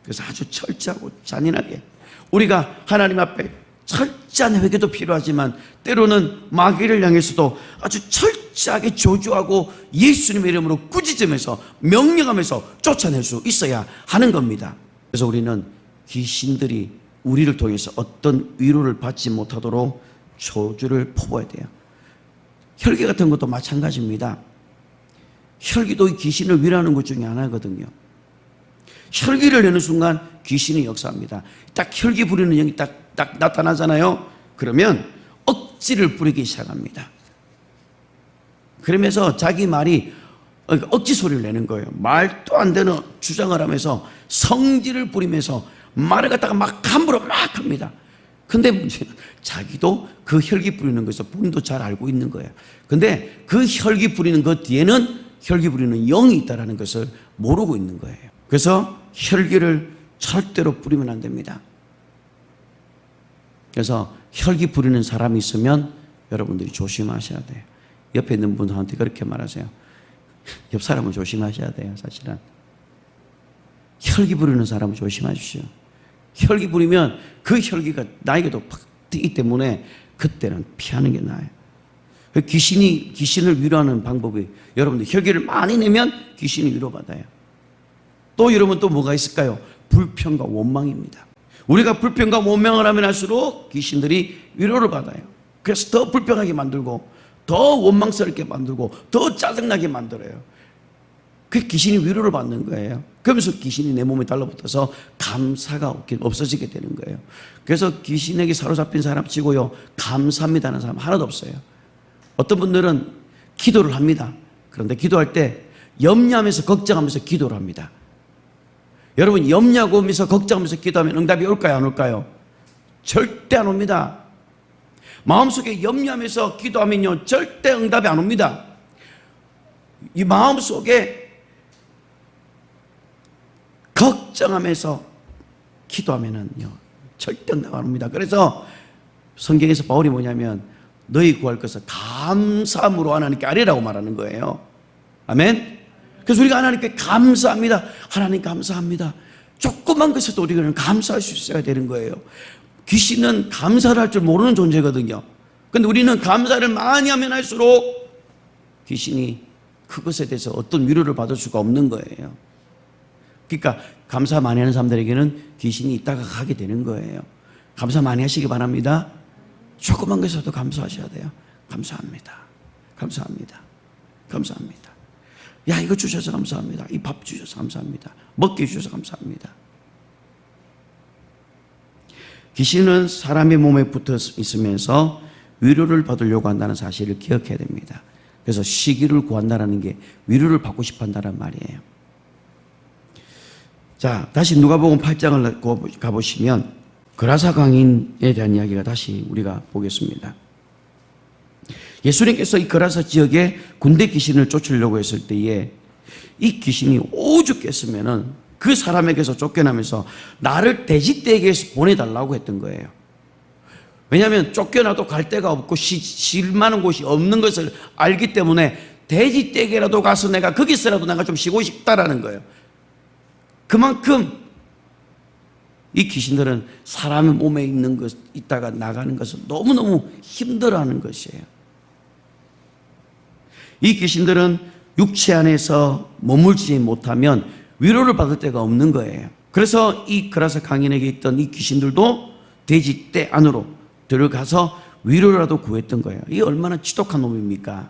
그래서 아주 철저하고 잔인하게 우리가 하나님 앞에 철저한 회개도 필요하지만 때로는 마귀를 향해서도 아주 철저하게 저주하고 예수님의 이름으로 꾸짖으면서 명령하면서 쫓아낼 수 있어야 하는 겁니다. 그래서 우리는 귀신들이 우리를 통해서 어떤 위로를 받지 못하도록 저주를 퍼부어야 돼요. 혈기 같은 것도 마찬가지입니다. 혈기도 귀신을 위로하는 것 중에 하나거든요. 혈기를 내는 순간 귀신이 역사합니다. 딱 혈기 부리는 영이 딱 나타나잖아요. 그러면 억지를 부리기 시작합니다. 그러면서 자기 말이 억지 소리를 내는 거예요. 말도 안 되는 주장을 하면서 성질을 부리면서 말을 갖다가 막 함부로 막 합니다. 근데 문제는 자기도 그 혈기 부리는 것에서 본인도 잘 알고 있는 거예요. 근데 그 혈기 부리는 것 뒤에는 혈기 부리는 영이 있다는 것을 모르고 있는 거예요. 그래서 혈기를 절대로 부리면 안 됩니다. 그래서 혈기 부리는 사람이 있으면 여러분들이 조심하셔야 돼요. 옆에 있는 분한테 그렇게 말하세요. 옆 사람은 조심하셔야 돼요. 사실은 혈기 부리는 사람은 조심하십시오. 혈기 부리면 그 혈기가 나에게도 팍 뛰기 때문에 그때는 피하는 게 나아요. 귀신을 위로하는 방법이, 여러분들 혈기를 많이 내면 귀신이 위로받아요. 또 여러분 또 뭐가 있을까요? 불평과 원망입니다. 우리가 불평과 원망을 하면 할수록 귀신들이 위로를 받아요. 그래서 더 불평하게 만들고 더 원망스럽게 만들고 더 짜증나게 만들어요. 그 귀신이 위로를 받는 거예요. 그러면서 귀신이 내 몸에 달라붙어서 감사가 없어지게 되는 거예요. 그래서 귀신에게 사로잡힌 사람 치고요, 감사합니다는 사람 하나도 없어요. 어떤 분들은 기도를 합니다. 그런데 기도할 때 염려하면서 걱정하면서 기도를 합니다. 여러분, 염려하면서 걱정하면서 기도하면 응답이 올까요, 안 올까요? 절대 안 옵니다. 마음속에 염려하면서 기도하면요, 절대 응답이 안 옵니다. 이 마음속에 걱정하면서 기도하면은요, 절대 응답 안 옵니다. 그래서 성경에서 바울이 뭐냐면 너희 구할 것을 감사함으로 하나님께 아뢰라고 말하는 거예요. 아멘. 그래서 우리가 하나님께 감사합니다. 하나님 감사합니다. 조그만 것에도 우리가 감사할 수 있어야 되는 거예요. 귀신은 감사를 할 줄 모르는 존재거든요. 그런데 우리는 감사를 많이 하면 할수록 귀신이 그것에 대해서 어떤 위로를 받을 수가 없는 거예요. 그러니까 감사 많이 하는 사람들에게는 귀신이 있다가 가게 되는 거예요. 감사 많이 하시기 바랍니다. 조그만 것에도 감사하셔야 돼요. 감사합니다. 감사합니다. 감사합니다. 야, 이거 주셔서 감사합니다. 이 밥 주셔서 감사합니다. 먹게 주셔서 감사합니다. 귀신은 사람의 몸에 붙어 있으면서 위로를 받으려고 한다는 사실을 기억해야 됩니다. 그래서 시기를 구한다는 게 위로를 받고 싶어 한다는 말이에요. 자, 다시 누가복음 8장을 가보시면 그라사 광인에 대한 이야기가 다시 우리가 보겠습니다. 예수님께서 이 그라사 지역에 군대 귀신을 쫓으려고 했을 때에 이 귀신이 오죽했으면은 그 사람에게서 쫓겨나면서 나를 돼지떼에게 보내달라고 했던 거예요. 왜냐하면 쫓겨나도 갈 데가 없고 쉴 만한 곳이 없는 것을 알기 때문에 돼지떼게라도 가서 내가 거기서라도 내가 좀 쉬고 싶다라는 거예요. 그만큼 이 귀신들은 사람의 몸에 있다가 나가는 것을 너무너무 힘들어하는 것이에요. 이 귀신들은 육체 안에서 머물지 못하면 위로를 받을 데가 없는 거예요. 그래서 이 그라사 강인에게 있던 이 귀신들도 돼지떼 안으로 들어가서 위로라도 구했던 거예요. 이게 얼마나 지독한 놈입니까?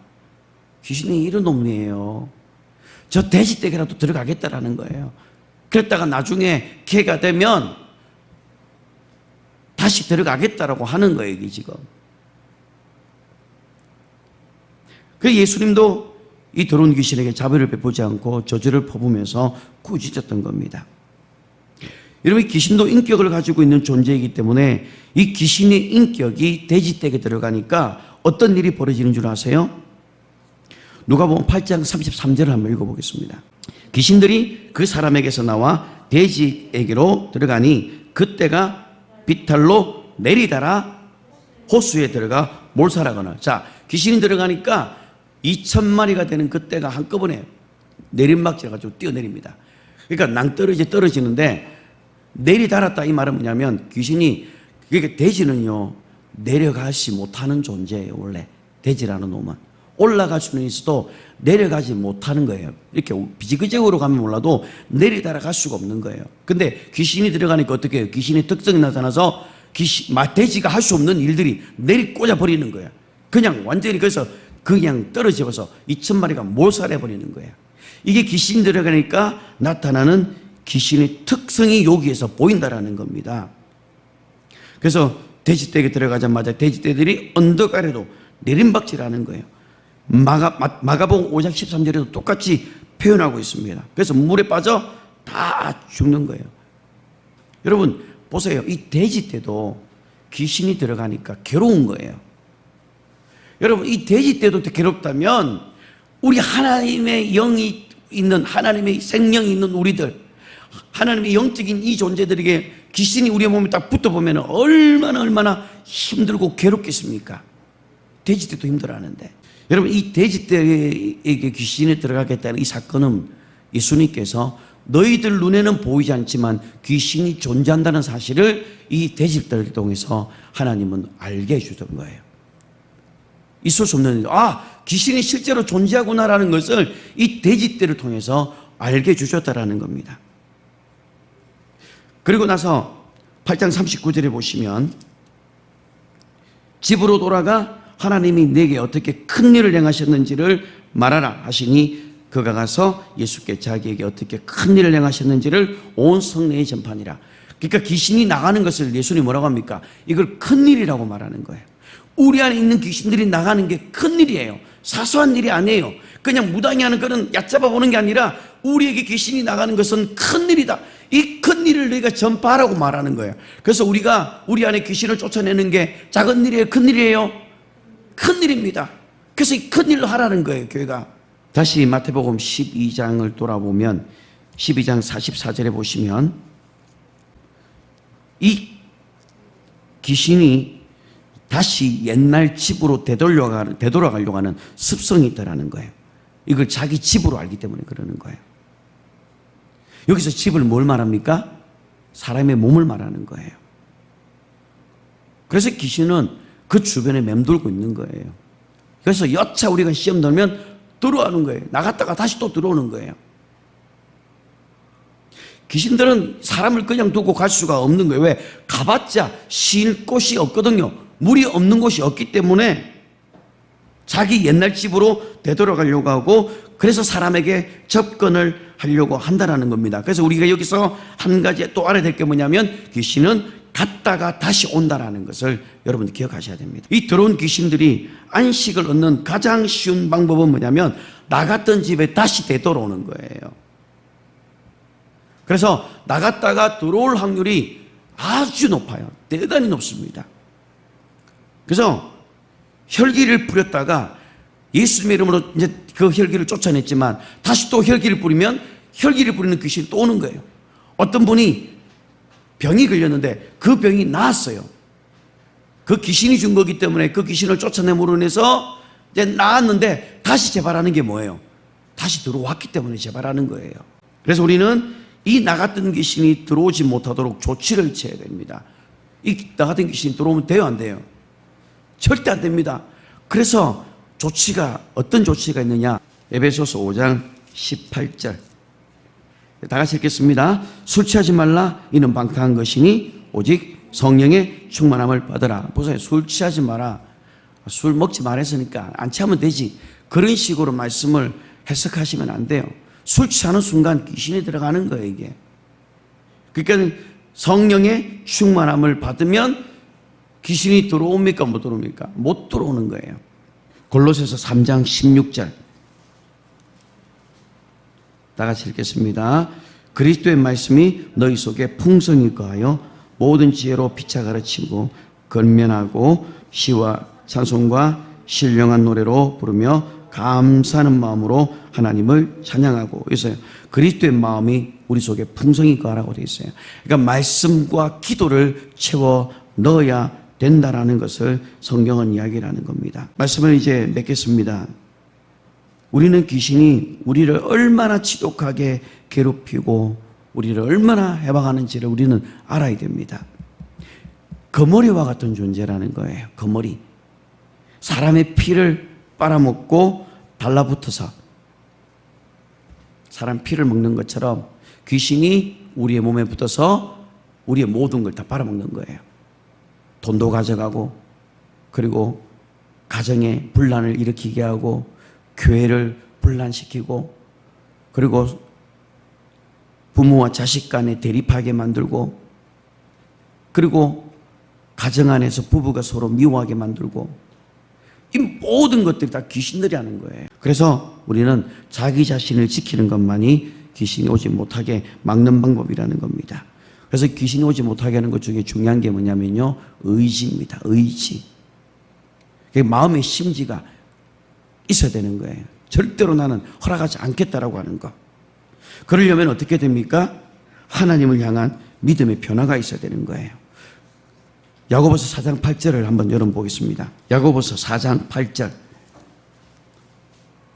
귀신이 이런 놈이에요. 저 돼지떼게라도 들어가겠다라는 거예요. 그랬다가 나중에 개가 되면 다시 들어가겠다라고 하는 거예요, 이게 지금. 그래서 예수님도 이 더러운 귀신에게 자비를 베푸지 않고 저주를 퍼부면서 꾸짖었던 겁니다. 여러분, 귀신도 인격을 가지고 있는 존재이기 때문에 이 귀신의 인격이 돼지떼게 들어가니까 어떤 일이 벌어지는 줄 아세요? 누가복음 8장 33절을 한번 읽어보겠습니다. 귀신들이 그 사람에게서 나와 돼지에게로 들어가니 그때가 비탈로 내리다라 호수에 들어가 몰살하거나. 자, 귀신이 들어가니까 2,000마리가 되는 그때가 한꺼번에 내림막질 가지고 뛰어내립니다. 그러니까 낭떠러지 떨어지는데 내리달았다 이 말은 뭐냐면 귀신이, 그러니까 돼지는요 내려가지 못하는 존재예요. 원래 돼지라는 놈은 올라갈 수는 있어도 내려가지 못하는 거예요. 이렇게 비지그적으로 가면 몰라도 내리달아 갈 수가 없는 거예요. 근데 귀신이 들어가니까 어떻게 해요? 귀신의 특성이 나타나서 돼지가 할 수 없는 일들이 내리꽂아 버리는 거예요. 그냥 완전히. 그래서 그냥 떨어져서 2,000마리가 몰살해 버리는 거예요. 이게 귀신이 들어가니까 나타나는 귀신의 특성이 여기에서 보인다라는 겁니다. 그래서 돼지떼에 들어가자마자 돼지떼들이 언덕 아래로 내림박질하는 거예요. 마가복음 5장 13절에도 똑같이 표현하고 있습니다. 그래서 물에 빠져 다 죽는 거예요. 여러분 보세요. 이 돼지떼도 귀신이 들어가니까 괴로운 거예요. 여러분, 이 돼지떼도 괴롭다면 우리 하나님의 영이 있는, 하나님의 생명이 있는 우리들, 하나님의 영적인 이 존재들에게 귀신이 우리의 몸에 딱 붙어보면 얼마나 힘들고 괴롭겠습니까? 돼지떼도 힘들어하는데. 여러분, 이 돼지떼에게 귀신이 들어가겠다는 이 사건은 예수님께서 너희들 눈에는 보이지 않지만 귀신이 존재한다는 사실을 이 돼지떼를 통해서 하나님은 알게 해주던 거예요. 있을 수 없는 일. 귀신이 실제로 존재하구나라는 것을 이 돼지떼를 통해서 알게 해주셨다라는 겁니다. 그리고 나서 8장 39절에 보시면 집으로 돌아가 하나님이 내게 어떻게 큰 일을 행하셨는지를 말하라 하시니 그가 가서 예수께 자기에게 어떻게 큰 일을 행하셨는지를 온 성내에 전파하니라. 그러니까 귀신이 나가는 것을 예수님이 뭐라고 합니까? 이걸 큰 일이라고 말하는 거예요. 우리 안에 있는 귀신들이 나가는 게 큰 일이에요. 사소한 일이 아니에요. 그냥 무당이 하는 거는 얕잡아 보는 게 아니라 우리에게 귀신이 나가는 것은 큰 일이다. 이 큰 일을 너희가 전파하라고 말하는 거예요. 그래서 우리가 우리 안에 귀신을 쫓아내는 게 작은 일이에요? 큰 일이에요? 큰 일입니다. 그래서 이 큰 일로 하라는 거예요, 교회가. 다시 마태복음 12장을 돌아보면 12장 44절에 보시면 이 귀신이 다시 옛날 집으로 되돌아가려고 하는 습성이 있다는 거예요. 이걸 자기 집으로 알기 때문에 그러는 거예요. 여기서 집을 뭘 말합니까? 사람의 몸을 말하는 거예요. 그래서 귀신은 그 주변에 맴돌고 있는 거예요. 그래서 여차 우리가 시험 들면 들어오는 거예요. 나갔다가 다시 또 들어오는 거예요. 귀신들은 사람을 그냥 두고 갈 수가 없는 거예요. 왜? 가봤자 쉴 곳이 없거든요. 물이 없는 곳이 없기 때문에 자기 옛날 집으로 되돌아가려고 하고, 그래서 사람에게 접근을 하려고 한다는 겁니다. 그래서 우리가 여기서 한 가지 또 알아야 될 게 뭐냐면 귀신은 갔다가 다시 온다는 것을 여러분들 기억하셔야 됩니다. 이 더러운 귀신들이 안식을 얻는 가장 쉬운 방법은 뭐냐면 나갔던 집에 다시 되돌아오는 거예요. 그래서 나갔다가 들어올 확률이 아주 높아요. 대단히 높습니다. 그래서 혈기를 부렸다가 예수님의 이름으로 이제 그 혈기를 쫓아냈지만 다시 또 혈기를 부리면 혈기를 부리는 귀신이 또 오는 거예요. 어떤 분이 병이 걸렸는데 그 병이 나았어요. 그 귀신이 준 거기 때문에 그 귀신을 쫓아내므로 인해서 이제 나았는데 다시 재발하는 게 뭐예요? 다시 들어왔기 때문에 재발하는 거예요. 그래서 우리는 이 나갔던 귀신이 들어오지 못하도록 조치를 취해야 됩니다. 이 나갔던 귀신이 들어오면 돼요, 안 돼요? 절대 안 됩니다. 그래서 조치가, 어떤 조치가 있느냐? 에베소서 5장 18절. 다 같이 읽겠습니다. 술 취하지 말라. 이는 방탕한 것이니 오직 성령의 충만함을 받으라. 보세요. 술 취하지 마라. 술 먹지 말았으니까 안 취하면 되지. 그런 식으로 말씀을 해석하시면 안 돼요. 술 취하는 순간 귀신이 들어가는 거예요, 이게. 그러니까 성령의 충만함을 받으면 귀신이 들어옵니까? 못 들어옵니까? 못 들어오는 거예요. 골로새서 3장 16절. 다 같이 읽겠습니다. 그리스도의 말씀이 너희 속에 풍성히 거하여 모든 지혜로 피차 가르치고 건면하고 시와 찬송과 신령한 노래로 부르며 감사하는 마음으로 하나님을 찬양하고 있어요. 그리스도의 마음이 우리 속에 풍성히 거하라고 되어 있어요. 그러니까 말씀과 기도를 채워 넣어야 된다라는 것을 성경은 이야기를 하는 겁니다. 말씀을 이제 맺겠습니다. 우리는 귀신이 우리를 얼마나 지독하게 괴롭히고 우리를 얼마나 해방하는지를 우리는 알아야 됩니다. 거머리와 같은 존재라는 거예요. 거머리. 사람의 피를 빨아먹고 달라붙어서 사람 피를 먹는 것처럼 귀신이 우리의 몸에 붙어서 우리의 모든 걸 다 빨아먹는 거예요. 돈도 가져가고, 그리고 가정에 분란을 일으키게 하고, 교회를 분란시키고, 그리고 부모와 자식 간에 대립하게 만들고, 그리고 가정 안에서 부부가 서로 미워하게 만들고, 이 모든 것들이 다 귀신들이 하는 거예요. 그래서 우리는 자기 자신을 지키는 것만이 귀신이 오지 못하게 막는 방법이라는 겁니다. 그래서 귀신이 오지 못하게 하는 것 중에 중요한 게 뭐냐면요, 의지입니다. 의지. 마음의 심지가 있어야 되는 거예요. 절대로 나는 허락하지 않겠다라고 하는 거. 그러려면 어떻게 됩니까? 하나님을 향한 믿음의 변화가 있어야 되는 거예요. 야고보서 4장 8절을 한번 열어보겠습니다. 야고보서 4장 8절.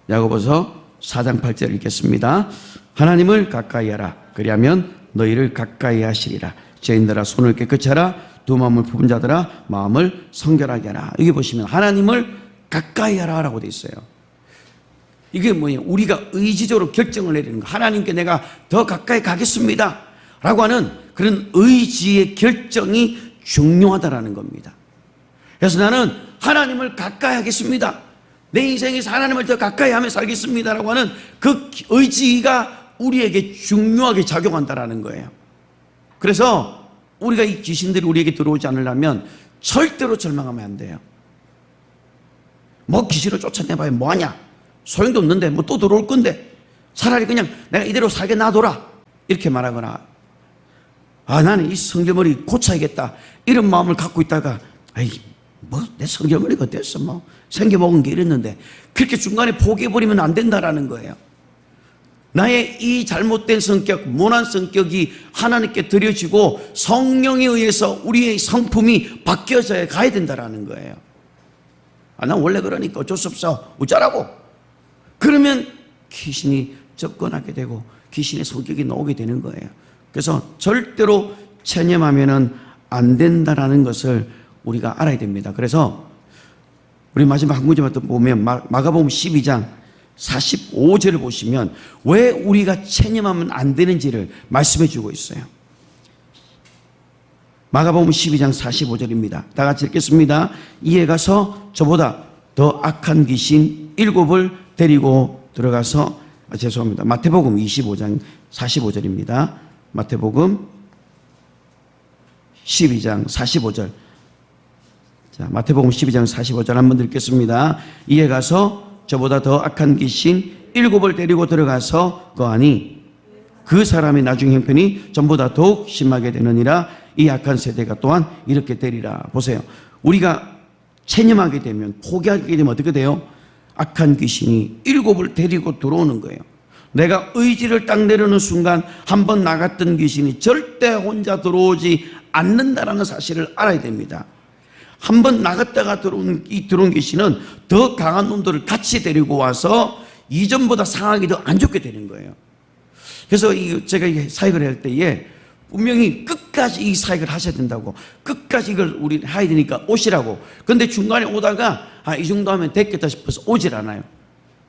야고보서 4장 8절 읽겠습니다. 하나님을 가까이 하라. 그리하면 너희를 가까이 하시리라. 죄인들아 손을 깨끗이 하라. 두 마음을 품은 자들아 마음을 성결하게 하라. 여기 보시면 하나님을 가까이 하라라고 되어 있어요. 이게 뭐예요? 우리가 의지적으로 결정을 내리는 거. 하나님께 내가 더 가까이 가겠습니다 라고 하는 그런 의지의 결정이 중요하다라는 겁니다. 그래서 나는 하나님을 가까이 하겠습니다. 내 인생에서 하나님을 더 가까이 하며 살겠습니다 라고 하는 그 의지가 우리에게 중요하게 작용한다라는 거예요. 그래서 우리가 이 귀신들이 우리에게 들어오지 않으려면 절대로 절망하면 안 돼요. 뭐 귀신을 쫓아내봐야 뭐하냐? 소용도 없는데 뭐 또 들어올 건데 차라리 그냥 내가 이대로 살게 놔둬라 이렇게 말하거나, 아 나는 이 성결머리 고쳐야겠다 이런 마음을 갖고 있다가 아이 뭐 내 성결머리가 어땠어, 뭐 생겨먹은 게 이랬는데 그렇게 중간에 포기해버리면 안 된다라는 거예요. 나의 이 잘못된 성격, 모난 성격이 하나님께 드려지고 성령에 의해서 우리의 성품이 바뀌어져야 가야 된다라는 거예요. 아, 난 원래 그러니까 어쩔 수 없어. 어쩌라고? 그러면 귀신이 접근하게 되고 귀신의 성격이 나오게 되는 거예요. 그래서 절대로 체념하면은 안 된다라는 것을 우리가 알아야 됩니다. 그래서 우리 마지막 한 구절만 또 보면 마가복음 12장 45절을 보시면 왜 우리가 체념하면 안 되는지를 말씀해 주고 있어요. 마가복음 12장 45절입니다. 다 같이 읽겠습니다. 이에 가서 저보다 더 악한 귀신 7을 데리고 들어가서, 죄송합니다. 마태복음 25장 45절입니다. 마태복음 12장 45절. 자, 마태복음 12장 45절 한번 읽겠습니다. 이에 가서 저보다 더 악한 귀신 7을 데리고 들어가서 거하니 그 사람의 나중 형편이 전보다 더욱 심하게 되느니라. 이 악한 세대가 또한 이렇게 되리라. 보세요. 우리가 체념하게 되면, 포기하게 되면 어떻게 돼요? 악한 귀신이 7을 데리고 들어오는 거예요. 내가 의지를 딱 내려놓는 순간 한번 나갔던 귀신이 절대 혼자 들어오지 않는다라는 사실을 알아야 됩니다. 한번 나갔다가 들어온 귀신은 더 강한 놈들을 같이 데리고 와서 이전보다 상황이 더 안 좋게 되는 거예요. 그래서 제가 사역을 할 때에 분명히 끝까지 이 사역을 하셔야 된다고, 끝까지 이걸 우리 해야 되니까 오시라고. 근데 중간에 오다가 이 정도 하면 됐겠다 싶어서 오질 않아요.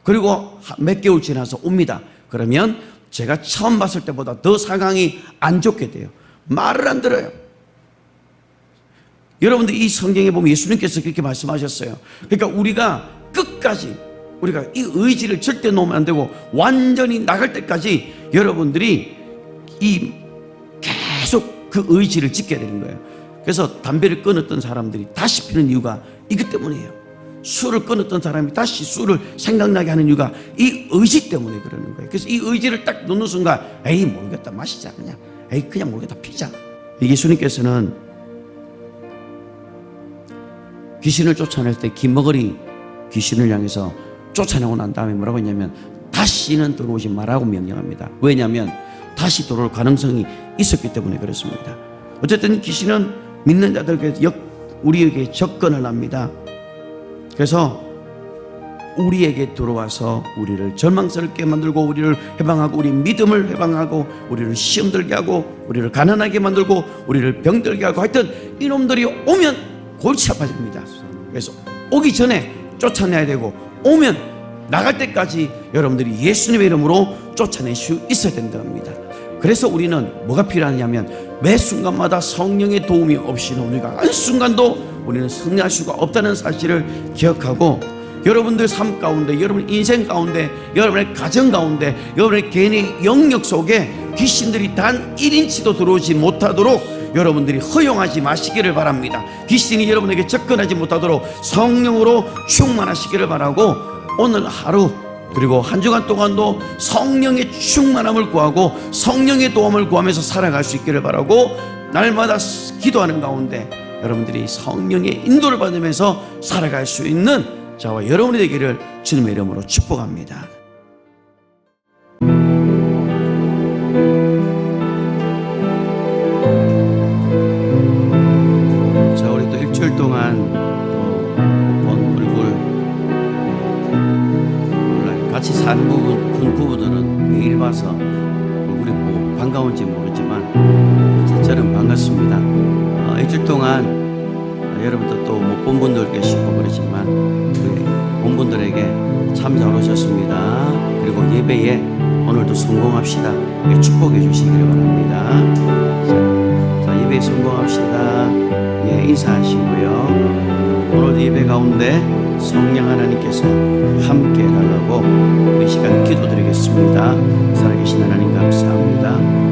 그리고 몇 개월 지나서 옵니다. 그러면 제가 처음 봤을 때보다 더 상황이 안 좋게 돼요. 말을 안 들어요. 여러분들 이 성경에 보면 예수님께서 그렇게 말씀하셨어요. 그러니까 우리가 끝까지 우리가 이 의지를 절대 놓으면 안 되고 완전히 나갈 때까지 여러분들이 계속 그 의지를 지켜야 되는 거예요. 그래서 담배를 끊었던 사람들이 다시 피는 이유가 이것 때문이에요. 술을 끊었던 사람이 다시 술을 생각나게 하는 이유가 이 의지 때문에 그러는 거예요. 그래서 이 의지를 딱 놓는 순간 에이 모르겠다, 마시자, 그냥 모르겠다, 피자. 예수님께서는 귀신을 쫓아낼 때 기머거리 귀신을 향해서 쫓아내고 난 다음에 뭐라고 했냐면 다시는 들어오지 말라고 명령합니다. 왜냐하면 다시 들어올 가능성이 있었기 때문에 그렇습니다. 어쨌든 귀신은 믿는 자들에게 우리에게 접근을 합니다. 그래서 우리에게 들어와서 우리를 절망스럽게 만들고 우리를 해방하고 우리 믿음을 해방하고 우리를 시험 들게 하고 우리를 가난하게 만들고 우리를 병들게 하고 하여튼 이놈들이 오면 골치 아파집니다. 그래서 오기 전에 쫓아내야 되고 오면 나갈 때까지 여러분들이 예수님의 이름으로 쫓아낼 수 있어야 된답니다. 그래서 우리는 뭐가 필요하냐면 매 순간마다 성령의 도움이 없이는 우리가 한순간도 우리는 승리할 수가 없다는 사실을 기억하고 여러분들 삶 가운데, 여러분 인생 가운데, 여러분의 가정 가운데, 여러분의 개인의 영역 속에 귀신들이 단 1인치도 들어오지 못하도록 여러분들이 허용하지 마시기를 바랍니다. 귀신이 여러분에게 접근하지 못하도록 성령으로 충만하시기를 바라고 오늘 하루 그리고 한 주간 동안도 성령의 충만함을 구하고 성령의 도움을 구하면서 살아갈 수 있기를 바라고 날마다 기도하는 가운데 여러분들이 성령의 인도를 받으면서 살아갈 수 있는 저와 여러분이 되기를 주님의 이름으로 축복합니다. 자, 우리 또 일주일 동안 본 얼굴 같이 사는 부부들은 매일 봐서 얼굴이 뭐 반가운지 모르지만 저는 반갑습니다. 일주일 동안 여러분들 또 못 본 분들 계시고 그러지만 본 분들에게 참 잘 오셨습니다. 그리고 예배에 오늘도 성공합시다. 축복해 주시기를 바랍니다. 자, 예배에 성공합시다. 인사하시고요. 오늘 예배 가운데 성령 하나님께서 함께 해달라고 이 시간 기도드리겠습니다. 살아계신 하나님 감사합니다.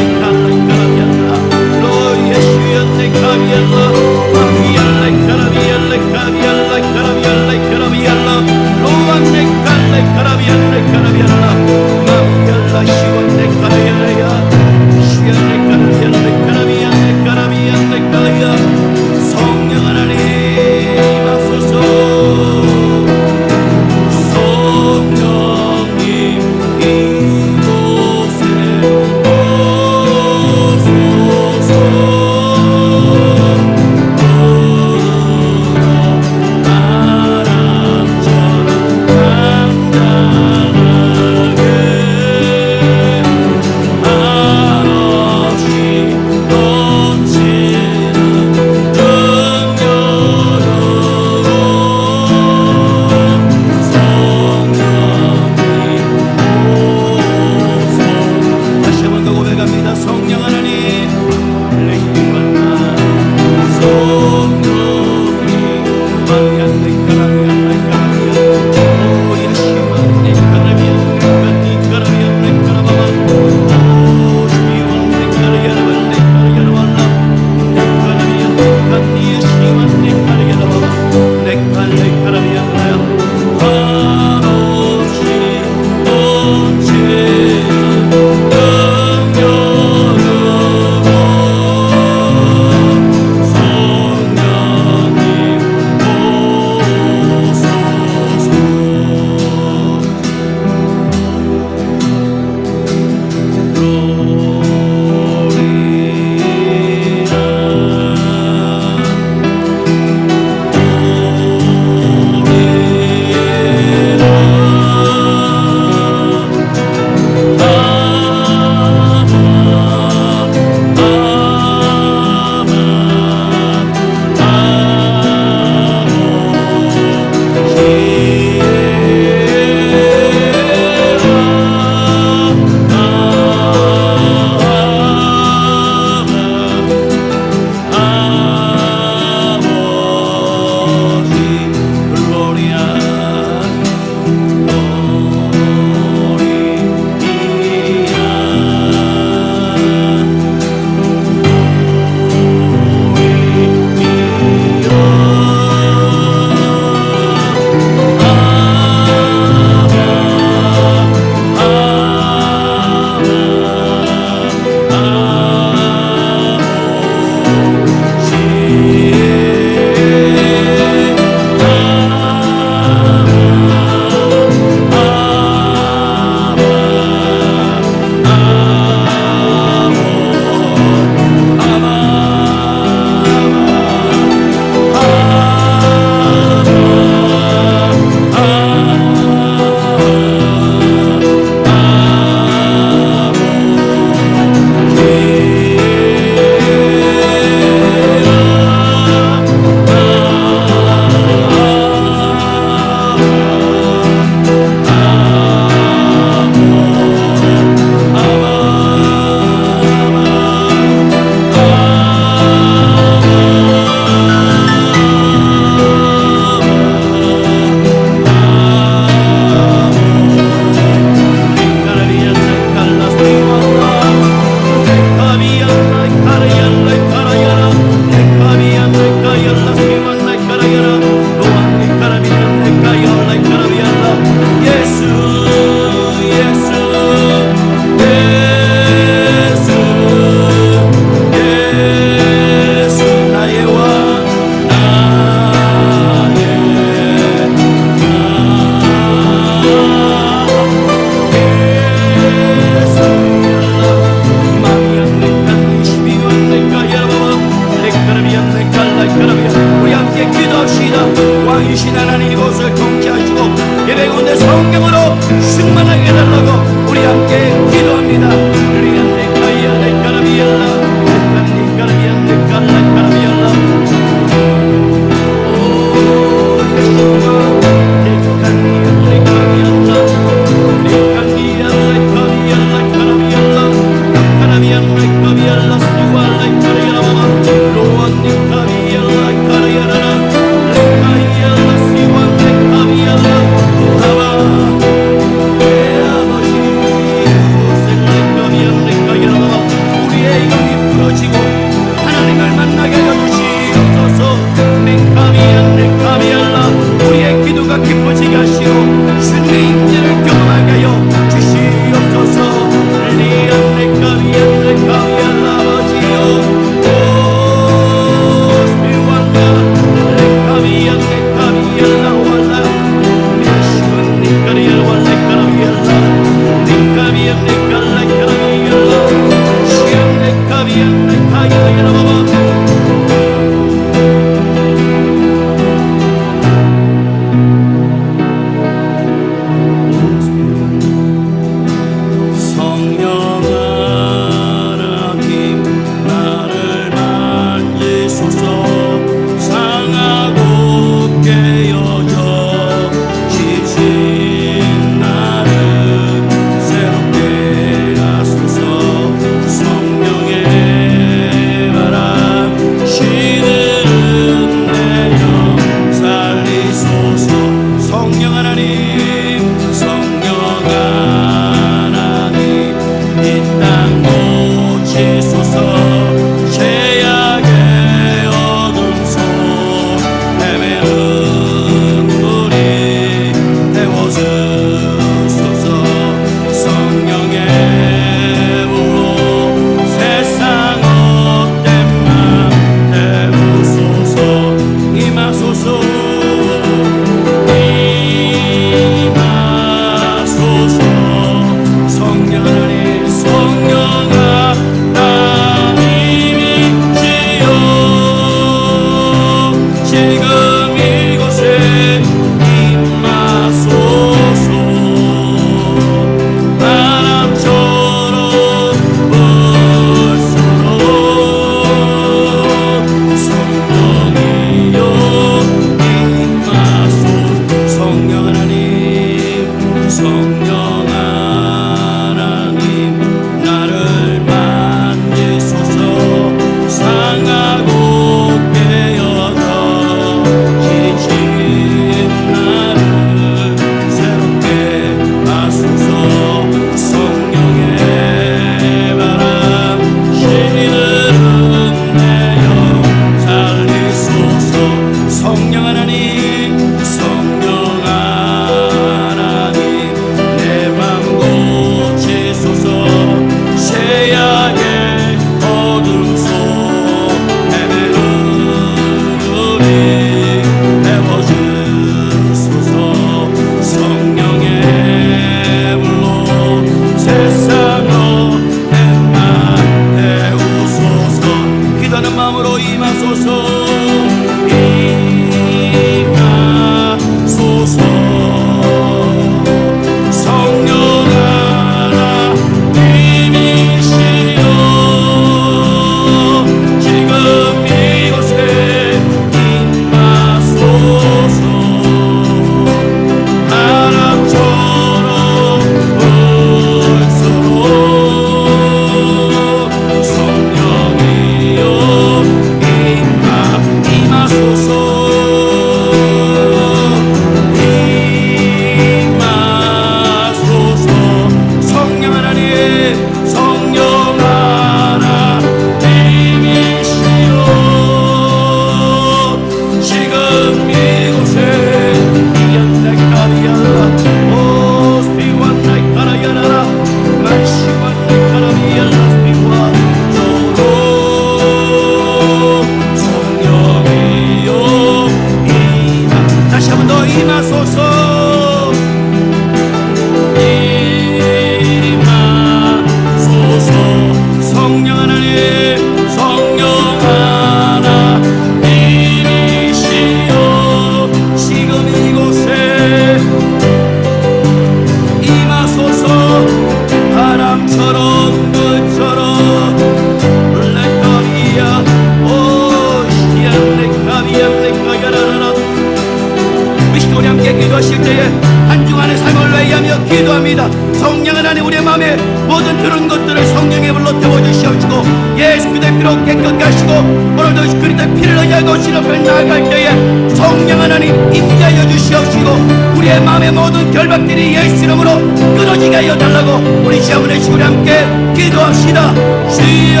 그런 것들을 성령의 불로 태워주시옵시고 예수 그리스도의 피로 깨끗게 하시고 오늘도 그리스도의 피를 의지하고 신 앞에 나아갈 때에 성령 하나님 임재하여 주시옵시고 우리의 마음의 모든 결박들이 예수 이름으로 끊어지게 하여 달라고 우리 시험을 내시고 우리 함께 기도합시다. 주여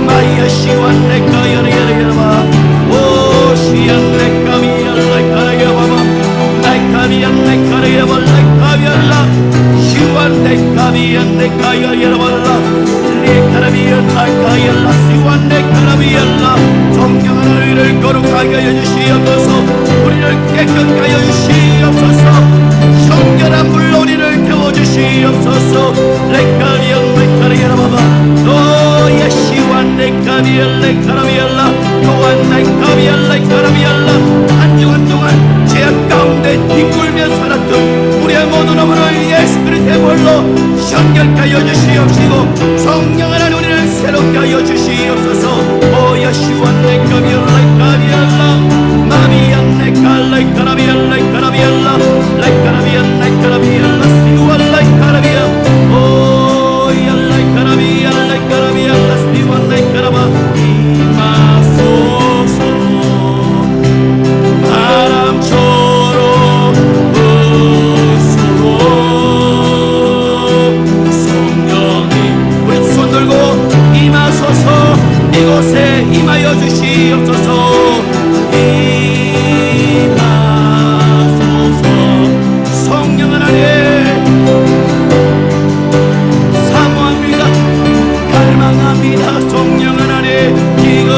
마이야 시완레카 여레여레여레바 오 시안레카 미알레카레여바바 라이카미안레카레여바 라이카미알라 시완레카미안레카 여레여레발라 리카라미안라카이알라 시완레카라미알라 성령 하나님을 거룩하게 하여 주시옵소서 우리를 깨끗하게 하여 주시옵소서 성결한 물로 우리를 태워주시옵소서 레카리안 레카리아라바바 오 예시완 레카리안 레카라미알라 또한 레카리안 레카라미알라 한 주간 동안 죄악 가운데 뒹굴며 살았던 우리의 모든 어머니를 예수 그리스도의 볼로 성결하여 주시옵시고 성령 하나님 우리를 새롭게 하여 주시옵소서 오 예시완 레카리안 레카리알라 마미안 레카라미알라 레카라미알라 레카라미안 레카라미알라 시완 레카라미아 오 얄레카라미아 레카라미알라 시완 레카라마 이마소서 바람처럼 부수고 성령이 우리 손 들고 임하소서 이곳에 임하여 주시옵소서 성령 하나님 사모합니다. 갈망합니다. 성령 하나님 지금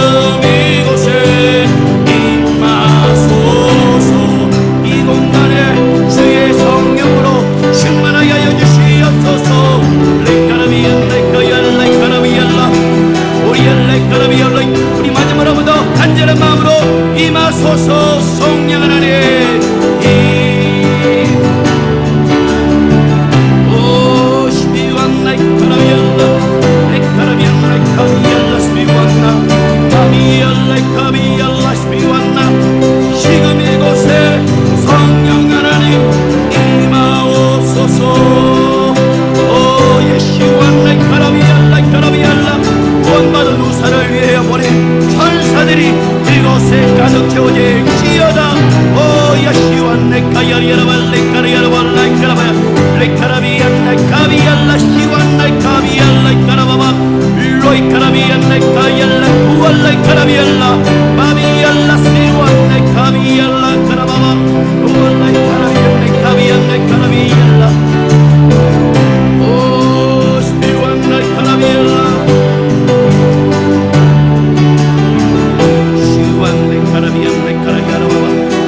이곳에 임하소서 이 공간에 주의 성령으로 충만하여 주시옵소서 레카라비안 레카야 레카라비알라 우리의 레카라비알라 우리 마지막으로 한 번 더 간절한 마음으로 임하소서 성령 하나님 지금 이곳에 성령 하나님 임하옵소서 오 예시완 레카라비알라 구원받은 우사를 위하여 보낸 천사들이 이곳에 가득 채워질지어다 오 예시완 레카야리아라발 레카리아라발 레카라바야 레카라비안 레카비알라 시완 레카비알라 레카라바바 로이카라비안 레카얄라 구알 레카라비알라 마비알라 시완 레카비알라 카라바바 구알 레카라비안 레카비안 레카라비알라 오 시완 레카라비알라 시완 레카라비안 레카라비알라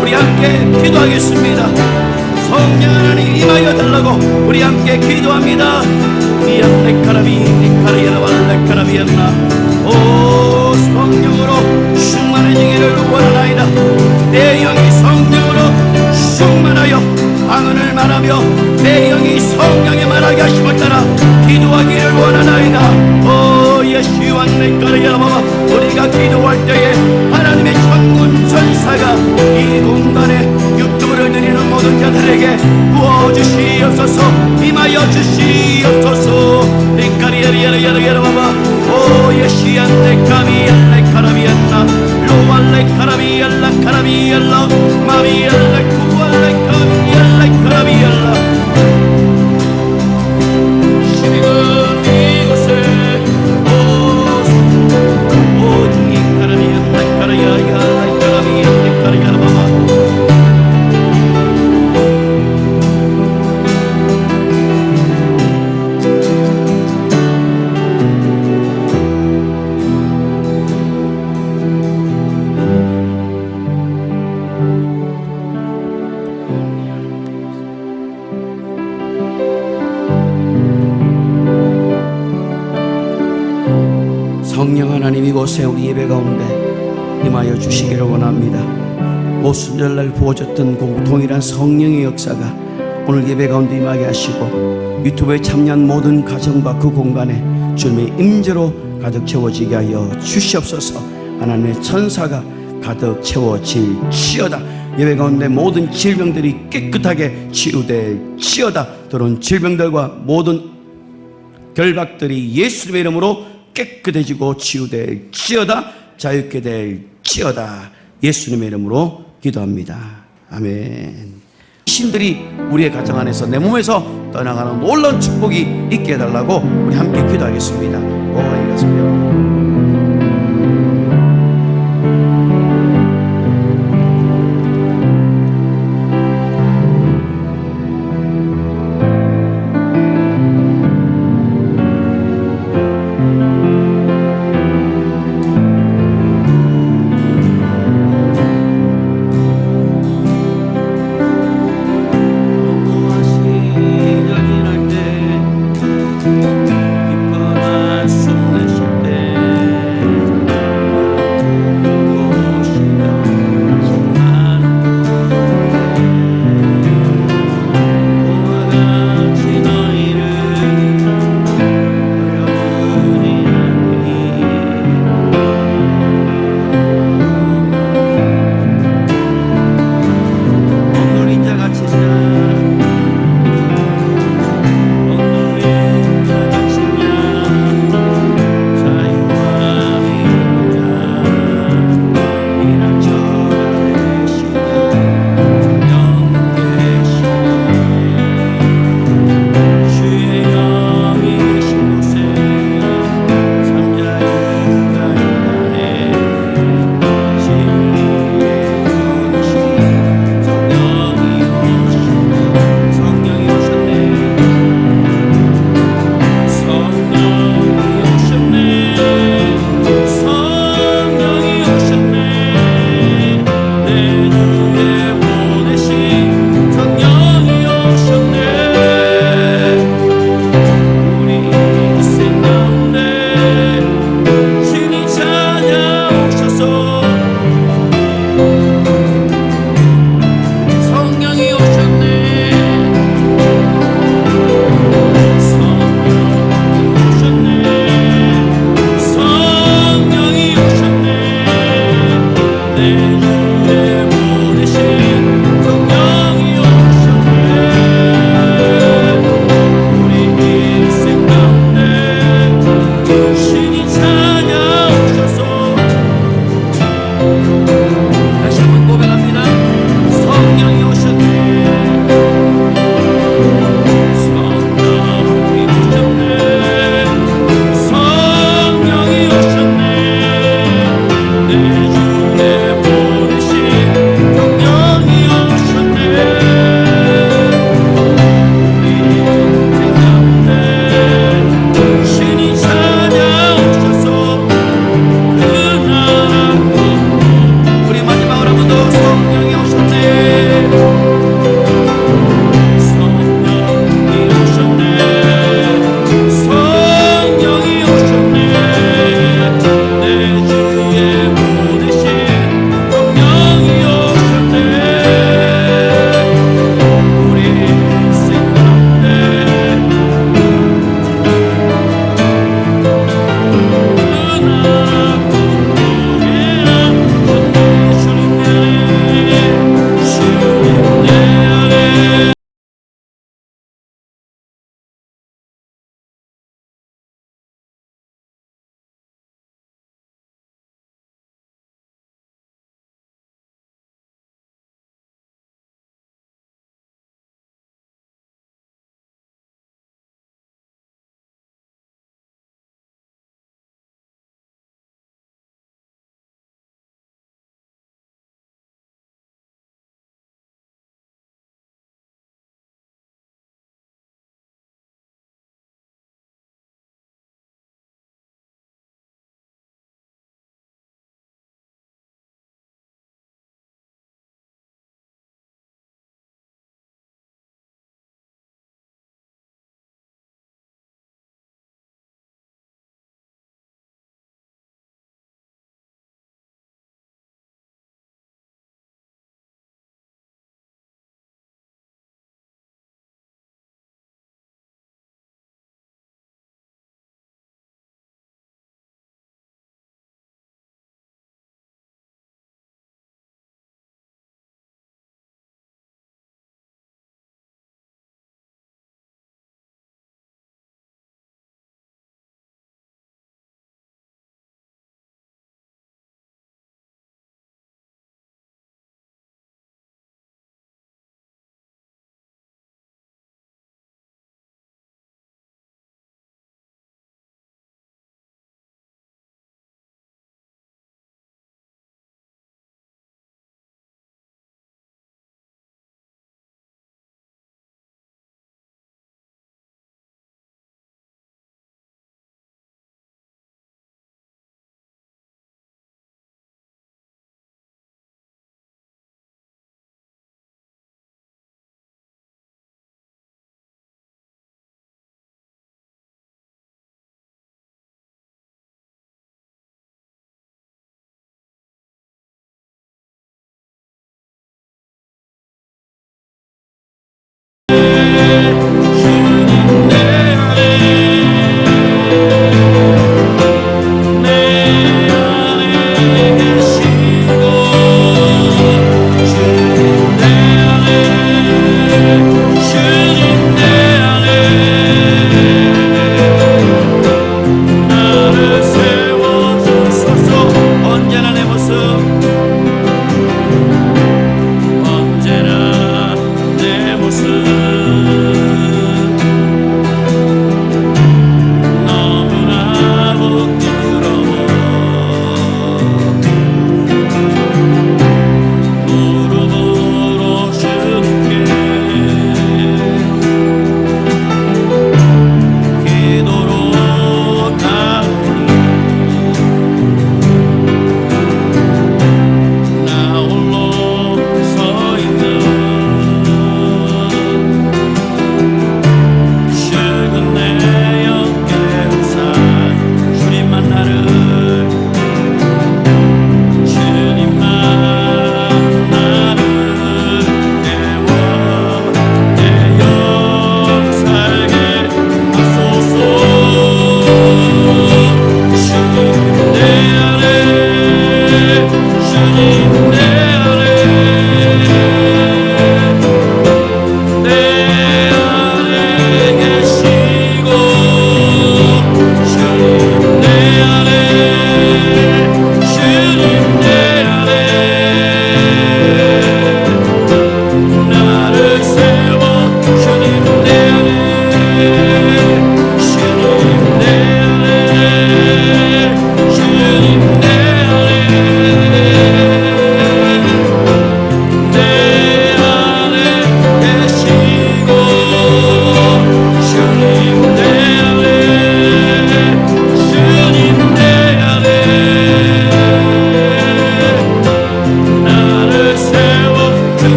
우리 함께 기도하겠습니다. 성령 하나님 임하여 달라고 우리 함께 기도합니다. 미안 레카라비 레카리아라발 레카라비안나 오 성령으로 충만해지기를 원하나이다. 내 영이 성령으로 충만하여 방언을 말하며 내 영이 성령의 말하게 하심을 따라 기도하기를 원하나이다. 오 예시완 레카리아라바바 우리가 기도할 때에 하나님의 천군 천사가 이 공간에 유튜브를 드리는 모든 자들에게 부어주시옵소서 임하여 주시옵소서 레카리아리아리아리아라바바 오 예시안 레카비안 레카라비안나 로알 레카라비알라 카라비알라 마비알라 구알 레카비알 레카라비알라 지금 이곳에 오 레카라비안 레카라비알라 레카라비안 레카라비알라바바 성령 하나님 이곳에 우리 예배 가운데 임하여 주시기를 원합니다. 오순절날 부어졌던 동일한 성령의 역사가 오늘 예배 가운데 임하게 하시고 유튜브에 참여한 모든 가정과 그 공간에 주님의 임재로 가득 채워지게 하여 주시옵소서. 하나님의 천사가 가득 채워질지어다. 예배 가운데 모든 질병들이 깨끗하게 치유될지어다. 들어온 질병들과 모든 결박들이 예수님의 이름으로 깨끗해지고 치유될지어다. 자유케 될지어다. 예수님의 이름으로 기도합니다. 아멘. 신들이 우리의 가정 안에서 내 몸에서 떠나가는 놀라운 축복이 있게 해달라고 우리 함께 기도하겠습니다. 알겠습니다. 비판한 숨 내쉴 때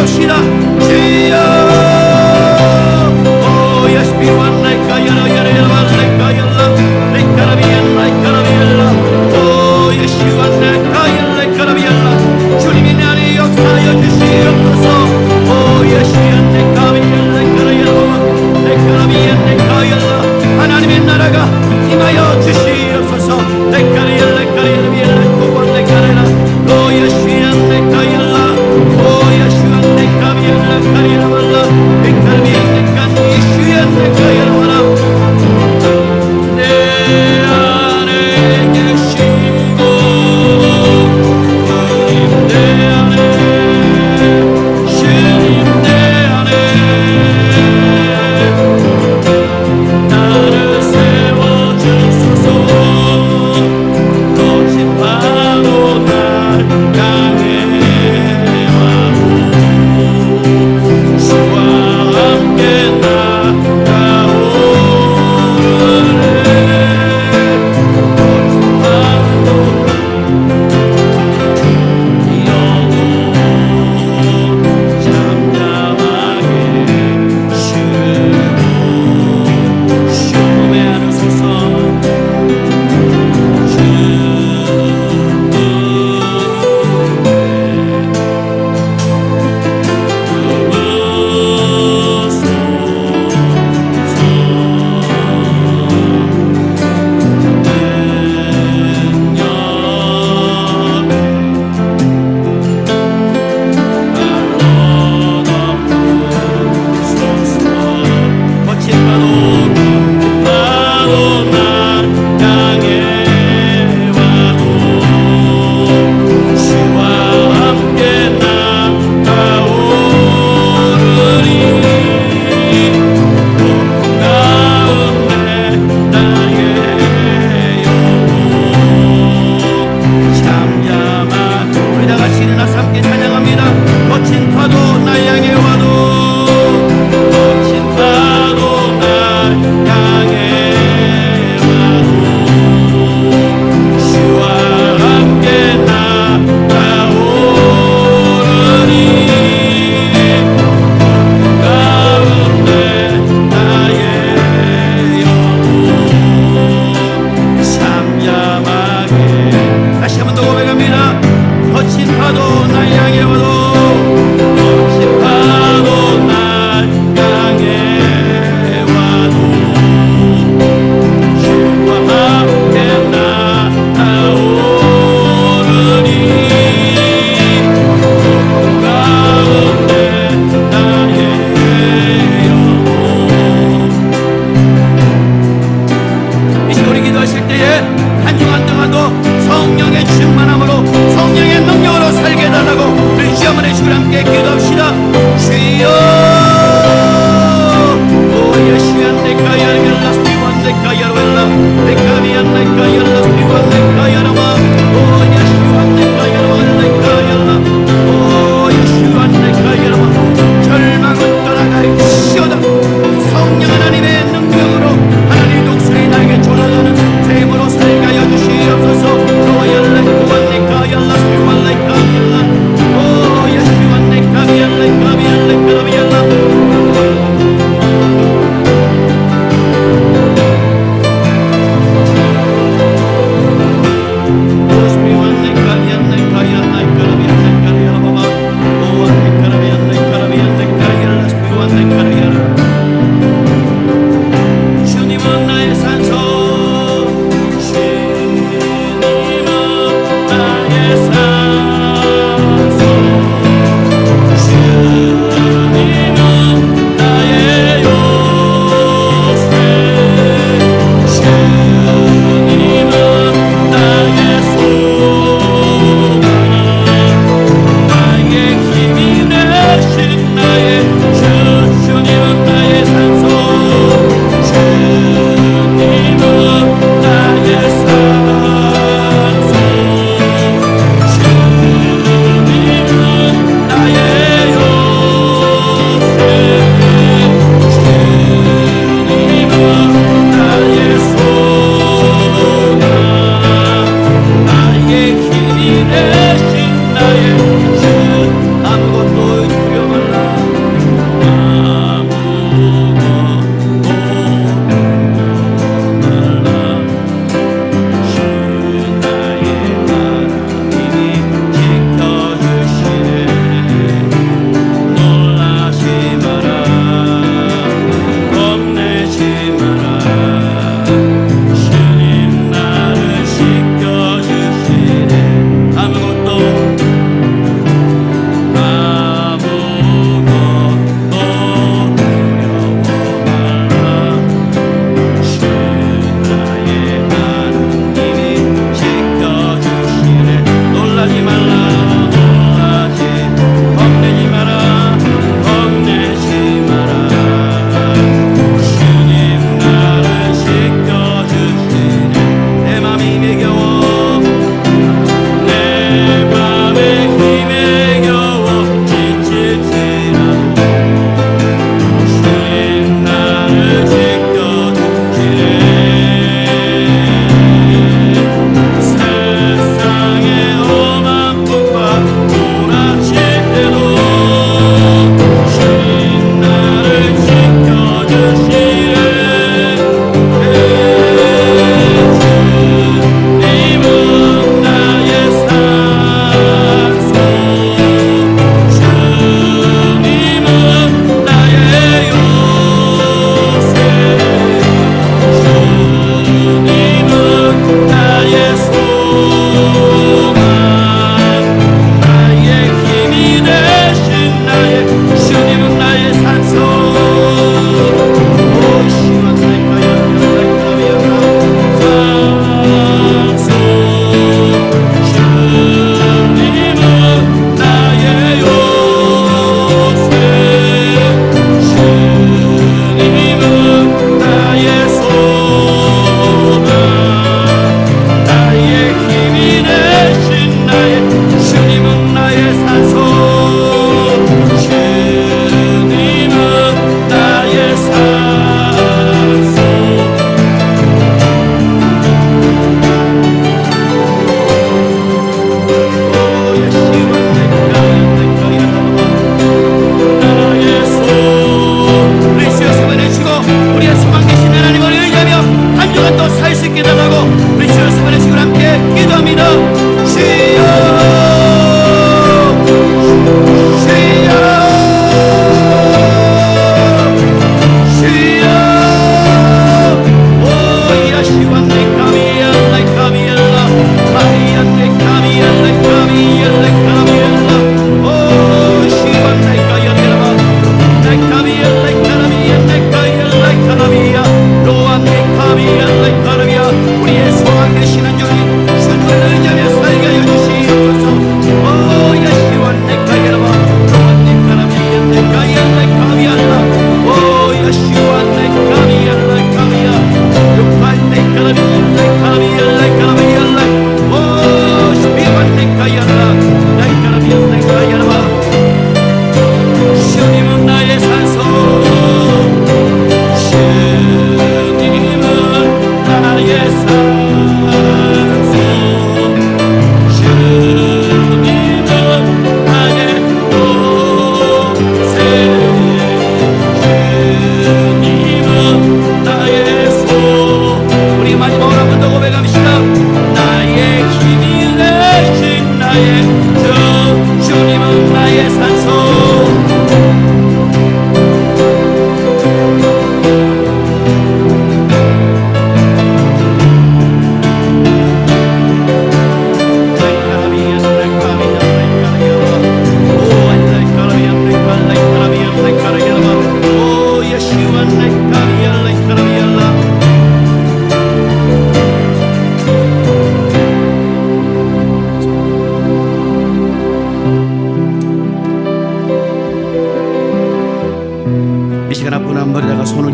기도합시다. 주여 오야시 비완나이까 여러여러여러발레까 열라 레카라비엘라이카라비엘라 오야시완나이까 열라이카라비엘라 주님이 내 안에 역사하여 주시옵소서. 오야시안네카비엘라이카라열라 레카라비엘라이카 열라 하나님의 나라가 임하여 주시옵소서. 레카리엘라이카리엘라 고발레카레라 오야시안네카열라 오야시안네카비엘라카리엘라 레카비엘라카 이슈안네카열라 내 안에 계시고 주님 내 안에 주님 내 안에 나를 세워주소서. 거친 파도 날 향해 와도 주와 함께 나아오르네. 거친 파도 영원 잠잠하게 쉬고 하소서. 거친 파도 날 향해 와도 주와 함께 나아오르니. 가운데 나의 영혼 잠잠한 우리 다같이 일어나서 함께 찬양합니다. 거친 파도 날 향해 와도 거친 파도 날 향해 와도 주와 함께 나아오르니. 가운데 나의 영혼 잠잠하게 다시 한 번 더 고백합니다. 거친 파도 날 향해 와도 거친 파도 날 향해 와도 주와 함께 나아오르니. 가운데 나의 영혼 이 시간 우리 기도하실 때에 한 주간 동안도 성령의 충만함으로 성령의 능력으로 살게 해달라고 우리 주여 한번 주를 함께 기도합시다. 주여 오야시안네카 열멜라 스티완네카 열멜라 레카비안네카 열라 스티완네카 열마 오야시안네카 열멜레카 열라 오야시안네카 열마 절망은 떠나갈지어다. 성령 하나님의 능력으로 하나님 독수리 나에게 졸아드는 샘으로 살게 하여 주시옵소서. 오야시안네카 열라 스티완네카 열라 오야시안네카 열레카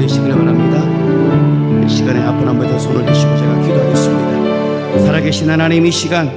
되시기를 바랍니다. 이 시간에 앞으로 한번 더 손을 대시고 제가 기도하겠습니다. 살아계신 하나님, 이 시간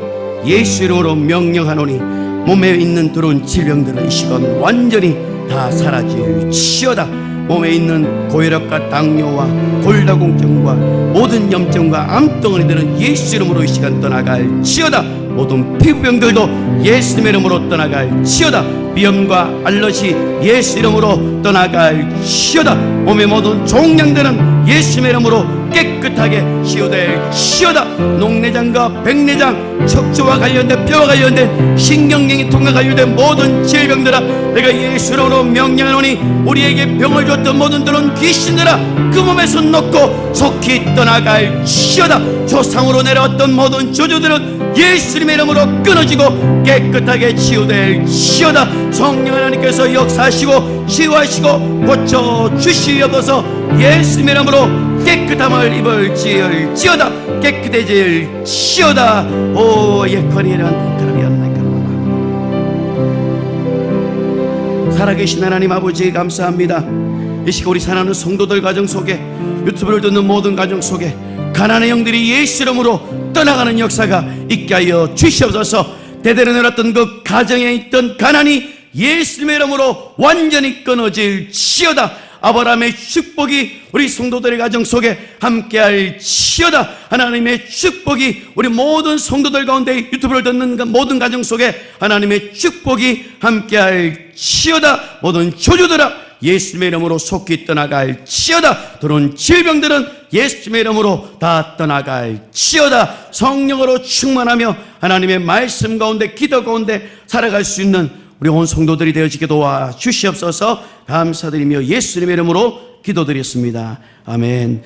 예수 이름으로 명령하노니 몸에 있는 들어온 질병들은 이 시간 완전히 다 사라질지어다. 몸에 있는 고혈압과 당뇨와 골다공증과 모든 염증과 암덩어리들은 예수 이름으로 이 시간 떠나갈지어다. 모든 피부병들도 예수 이름으로 떠나갈지어다. 비염과 알러지 예수 이름으로 떠나갈지어다. 몸의 모든 종양들은 예수 이름으로 깨끗하게 치유될지어다. 녹내장과 백내장, 척추와 관련된 뼈와 관련된 신경계통과 관련된 모든 질병들아, 내가 예수 이름으로 명령하노니 우리에게 병을 줬던 모든 들은 귀신들아, 그 몸에서 놓고 속히 떠나갈지어다. 조상으로 내려왔던 모든 저주들은 예수님의 이름으로 끊어지고 깨끗하게 치유될지어다. 성령 하나님께서 역사하시고 치유하시고 고쳐주시옵소서. 예수님의 이름으로 깨끗함을 입을지어다. 깨끗해질지어다. 오 예컨이란 살아계신 하나님 아버지 감사합니다. 이 시간 우리 사랑하는 성도들 가정 속에, 유튜브를 듣는 모든 가정 속에 가난의 영들이 예수 이름으로 떠나가는 역사가 있게 하여 주시옵소서. 대대로 내렸던 그 가정에 있던 가난이 예수님의 이름으로 완전히 끊어질지어다. 아브라함의 축복이 우리 성도들의 가정 속에 함께할지어다. 하나님의 축복이 우리 모든 성도들 가운데, 유튜브를 듣는 모든 가정 속에 하나님의 축복이 함께할지어다. 모든 저주들아 예수님의 이름으로 속히 떠나갈지어다. 들어온 질병들은 예수님의 이름으로 다 떠나갈지어다. 성령으로 충만하며 하나님의 말씀 가운데, 기도 가운데 살아갈 수 있는 우리 온 성도들이 되어지게 도와주시옵소서. 감사드리며 예수님의 이름으로 기도드렸습니다. 아멘.